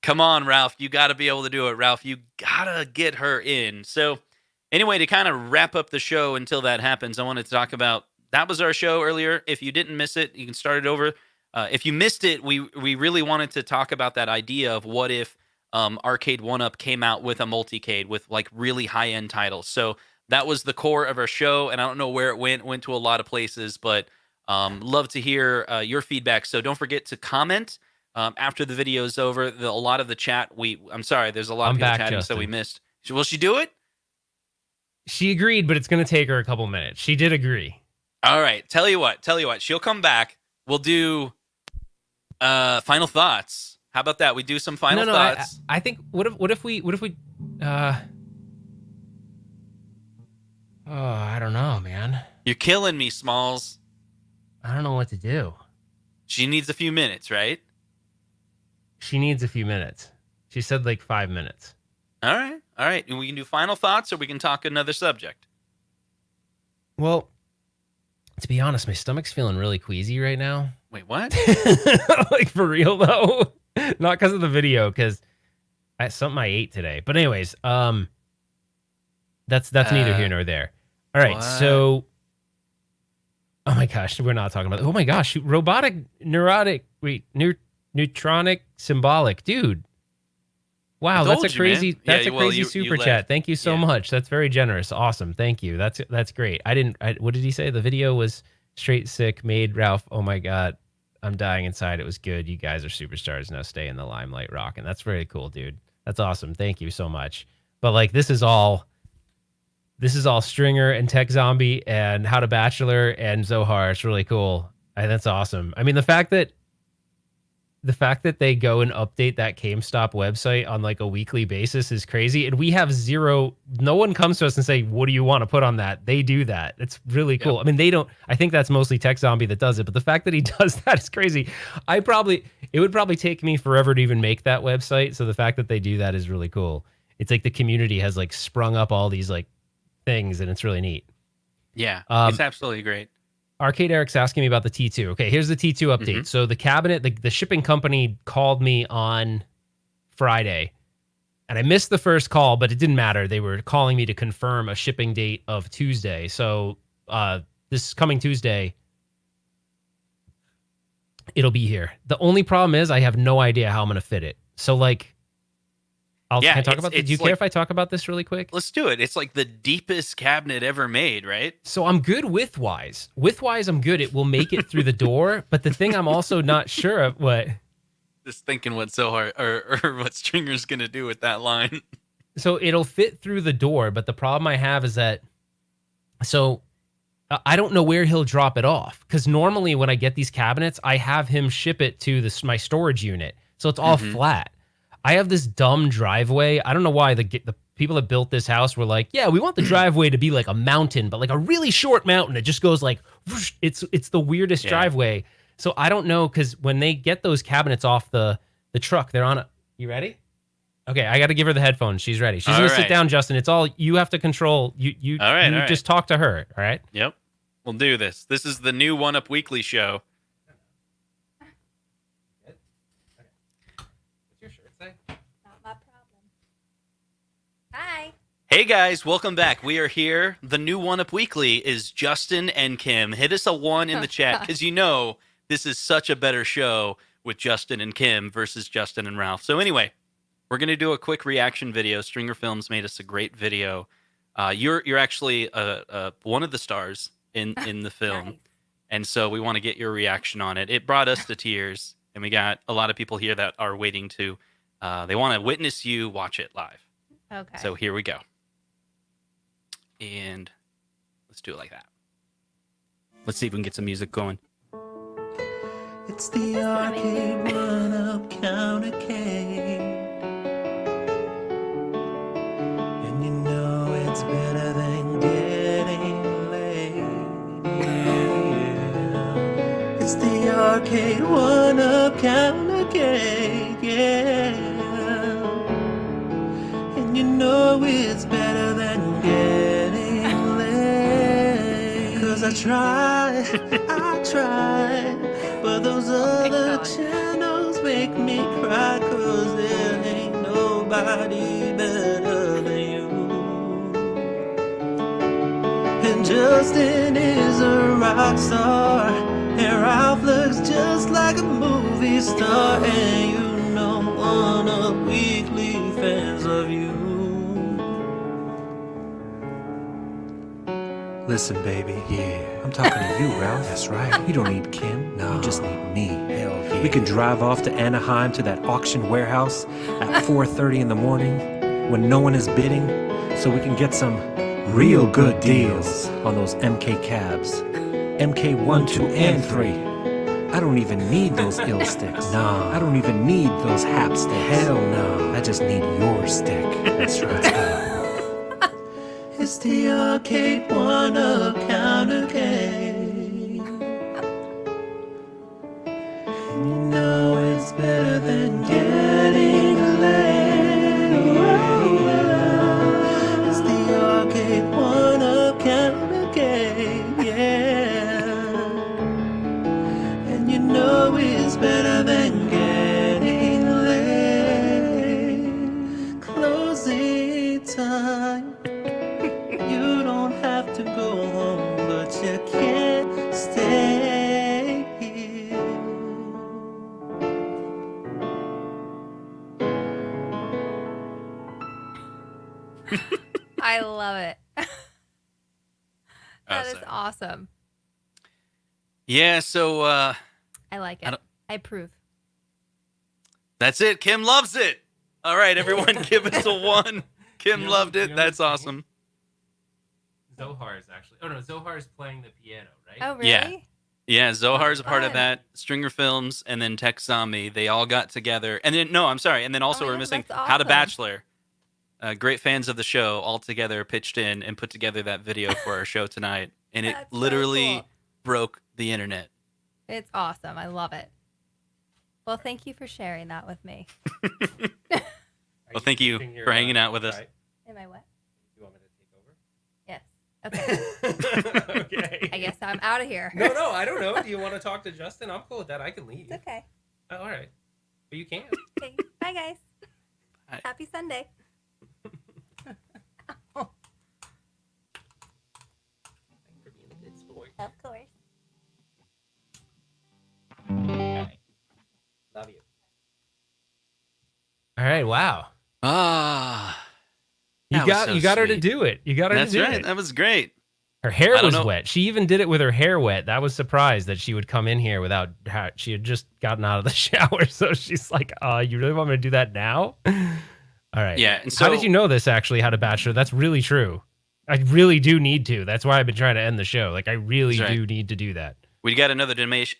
come on, Ralph, you got to be able to do it. Ralph, you gotta get her in. So anyway, to kind of wrap up the show until that happens, I wanted to talk about that was our show earlier. If you didn't miss it, you can start it over. If you missed it, we really wanted to talk about that idea of what if Arcade1up came out with a multicade with like really high-end titles. So that was the core of our show, and I don't know where it went to a lot of places, but love to hear your feedback. So don't forget to comment after the video is over. A lot of the chat, I'm sorry, there's a lot of people chatting, Justin. So we missed. Will she do it? She agreed, but it's going to take her a couple minutes. She did agree. All right. Tell you what, she'll come back. We'll do final thoughts. How about that? We do some final thoughts. I think what if we I don't know, man. You're killing me, Smalls. I don't know what to do. She needs a few minutes, right? She needs a few minutes. She said like 5 minutes. All right. And we can do final thoughts, or we can talk another subject. Well, To be honest, my stomach's feeling really queasy right now. Wait, what? Like for real though, not because of the video, because something I ate today. But anyways, that's neither here nor there. All right, what? so oh my gosh, we're not talking about. Oh my gosh, robotic, neurotic, neutronic, symbolic, dude. Wow, that's a you, crazy. man. That's Yeah, a well, crazy you super left. chat. Thank you so Yeah. much. That's very generous. Awesome. Thank you. That's great. What did he say? The video was straight sick. Made Ralph. Oh my god, I'm dying inside. It was good. You guys are superstars. Now stay in the limelight, rocking. That's very cool, dude. That's awesome. Thank you so much. But like, this is all Stringer and Tech Zombie and How to Bachelor and Zohar. It's really cool. That's awesome. I mean, the fact that they go and update that GameStop website on like a weekly basis is crazy. And we have no one comes to us and say, what do you want to put on that? They do that. It's really cool. Yep. I mean, I think that's mostly Tech Zombie that does it, but the fact that he does that is crazy. It would probably take me forever to even make that website. So the fact that they do that is really cool. It's like the community has like sprung up all these like things and it's really neat. Yeah, it's absolutely great. Arcade Eric's asking me about the T2. Okay, here's the T2 update. Mhm. So the cabinet, the shipping company called me on Friday, and I missed the first call, but it didn't matter. They were calling me to confirm a shipping date of Tuesday. So this coming Tuesday, it'll be here. The only problem is I have no idea how I'm going to fit it. So like, can I talk about this? Do you care if I talk about this really quick? Let's do it. It's like the deepest cabinet ever made, right? So I'm good width-wise. Width-wise, I'm good. It will make it through the door. But the thing I'm also not sure of, what? Just thinking what Zohar or what Stringer's gonna do with that line. So it'll fit through the door, but the problem I have is that, so I don't know where he'll drop it off. Because normally when I get these cabinets, I have him ship it to my storage unit. So it's all flat. I have this dumb driveway. I don't know why the people that built this house were like, yeah, we want the driveway to be like a mountain, but like a really short mountain. It just goes like, whoosh. It's the weirdest driveway. So I don't know, because when they get those cabinets off the truck, they're on a, you ready? Okay, I got to give her the headphones. She's ready. She's going to sit down, Justin. It's all, you have to control. You just talk to her, all right? Yep. We'll do this. This is the new 1UP Weekly show. Not my problem. Hi. Hey guys, welcome back. We are here. The new 1UP Weekly is Justin and Kim. Hit us a 1 in the chat, because you know this is such a better show with Justin and Kim versus Justin and Ralph. So anyway, we're going to do a quick reaction video. Stringer Films made us a great video. You're actually one of the stars in the film. Nice. And so we want to get your reaction on it. It brought us to tears, and we got a lot of people here that are waiting to, they want to witness you watch it live. Okay. So here we go. And let's do it like that. Let's see if we can get some music going. It's the Arcade1up countercade. And you know it's better than getting laid. Yeah. It's the Arcade1up countercade. Yeah. And you know it's better than getting laid. 'Cause I tried, but those other channels make me cry. 'Cause there ain't nobody better than you. And Justin is a rock star, and Ralph looks just like a movie star. And you know 1UP Weekly fans of you. Listen, baby, I'm talking to you, Ralph. That's right. You don't need Kim. No, you just need me. Hell yeah. We can drive off to Anaheim to that auction warehouse at 4:30 in the morning when no one is bidding, so we can get some real good deals on those MK cabs. MK 1, 2, and 3. I don't even need those ill sticks. No, I don't even need those hap sticks. Hell no. I just need your stick. That's right. It's the Arcade1up countercade. And you know it's better than getting laid. It's the Arcade1up countercade. Yeah. I love it. That is sorry. awesome. Yeah, so I like I it. don't- I approve. that's it. Kim loves it. All right, everyone, give us a 1. Kim loved it. That's awesome. Zohar's actually. Oh no, Zohar's playing the piano, right? Oh, really? Yeah. Yeah, Zohar's a part of fun. that. Stringer Films and then Tech Zombie, they all got together. And then I'm sorry. And then also Oh my we're God, missing that's How to awesome. Bachelor. Great fans of the show all together pitched in and put together that video for our show tonight, and it That's so literally cool. broke the internet. It's awesome. I love it. Well, thank you for sharing that with me. Well, thank you for hanging out with us. Am I what? You want me to Yes. Okay. take over? Okay. I guess I'm out of here. No, I don't know. Do you want to talk to Justin? I'm cool with that. I can leave. It's okay. Oh, all right. But you can. Okay. Bye, guys. Bye. Happy Sunday. Thanks for being a good sport. Of course. Okay. Love you. All right. Wow. Ah, You that was got so you got her to sweet. do it. You got her That's to do right. it. That was great. Her hair I don't was know. wet. She even did it with her hair wet. I was surprised that she would come in here without she had just gotten out of the shower. So she's like, you really want me to do that now? All right. Yeah. And How did so you know this actually, How to Bachelor? That's really true. I really do need to. That's why I've been trying to end the show. Like, I really That's right. do need to do that. we got another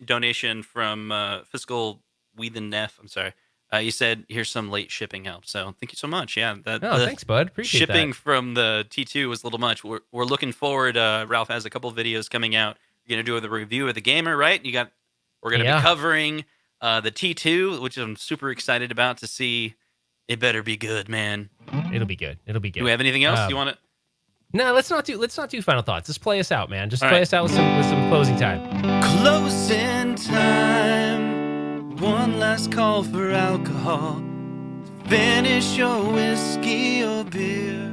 donation from Fiscal Weathen Neff. I'm sorry. You said here's some late shipping help. So thank you so much. Yeah. Oh, the thanks, bud. Appreciate shipping that. from the T2 was a little much. We're looking forward. Ralph has a couple of videos coming out. You're gonna do the review of the gamer, right? We're gonna Yeah. be covering the T2, which I'm super excited about to see. It better be good, man. It'll be good. It'll be good. Do we have anything else you want to? No, let's not do final thoughts. Just play us out, man. Just All play right. us out with some closing time. Closing time. One last call for alcohol. Finish your whiskey or beer.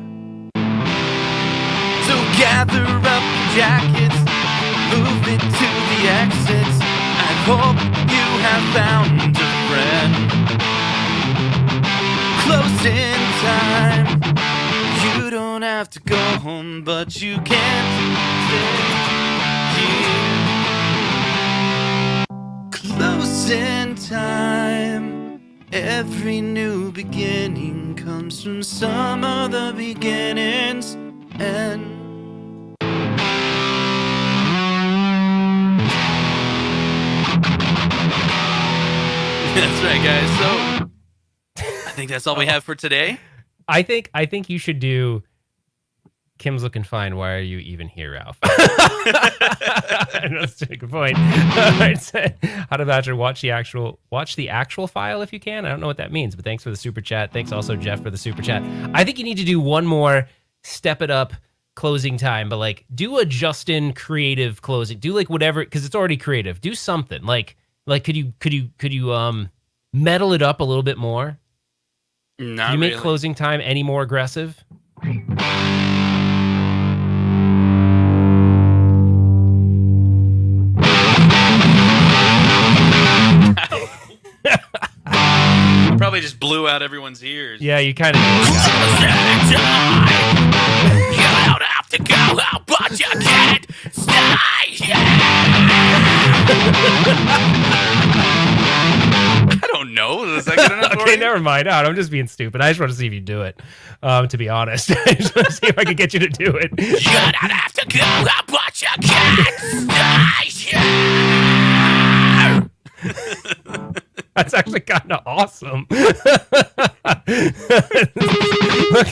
So gather up your jackets, move it to the exits. I hope you have found a friend. Closing time. You don't have to go home, but you can't stay here. Closing time. Every new beginning comes from some of the beginnings end. That's right, guys. So I think that's all we have for today. I think you should do Kim's looking fine. Why are you even here, Ralph? That's a good point. All right, so, How to Bachelor, watch the actual file if you can. I don't know what that means, but thanks for the super chat. Thanks also, Jeff, for the super chat. I think you need to do one more step it up closing time, but like do a Justin creative closing. Do like whatever, because it's already creative. Do something like could you metal it up a little bit more? Not Can you make really. closing time any more aggressive? Probably just blew out everyone's ears. Yeah, you kind of. You don't have to go out, but you can't stay here. I don't know. Is that good enough for Okay, you? never mind. I'm just being stupid. I just want to see if you do it. To be honest, I just want to see if I can get you to do it. You don't have to go out, but you can't stay here. That's actually kind of awesome. Look,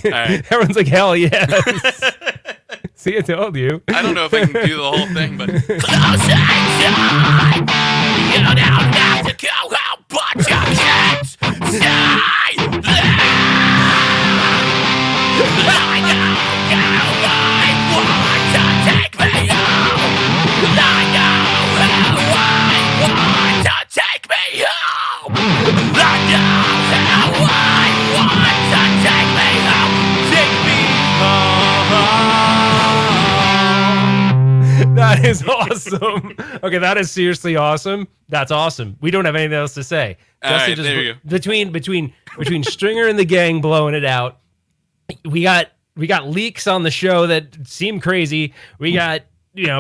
right. everyone's like, hell yes. See, I told you. I don't know if I can do the whole thing, but closing time. You don't have to go out, but you can't stay there. I know you want to take me home. I know you want to take me home. I know you want to take me home. Take me home. That is awesome. Okay, that is seriously awesome. That's awesome. We don't have anything else to say. All right, there you go. Between Stringer and the gang blowing it out, we got leaks on the show that seem crazy. We got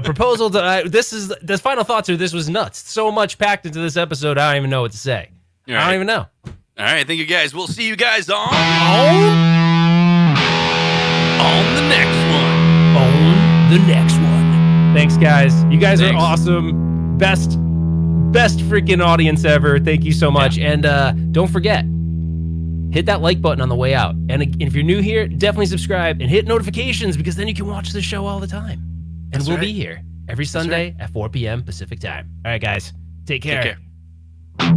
proposal to this is the final thoughts are this was nuts. So much packed into this episode. I don't even know what to say. All right. I don't even know. All right, thank you guys. We'll see you guys on the next one. On the next one. Thanks, guys. You guys are Thanks. awesome. Best freaking audience ever. Thank you so much. And don't forget, hit that like button on the way out. And if you're new here, definitely subscribe and hit notifications because then you can watch the show all the time. And That's we'll right. be here every Sunday at 4 p.m. Pacific time. All right, guys. Take care. Take care.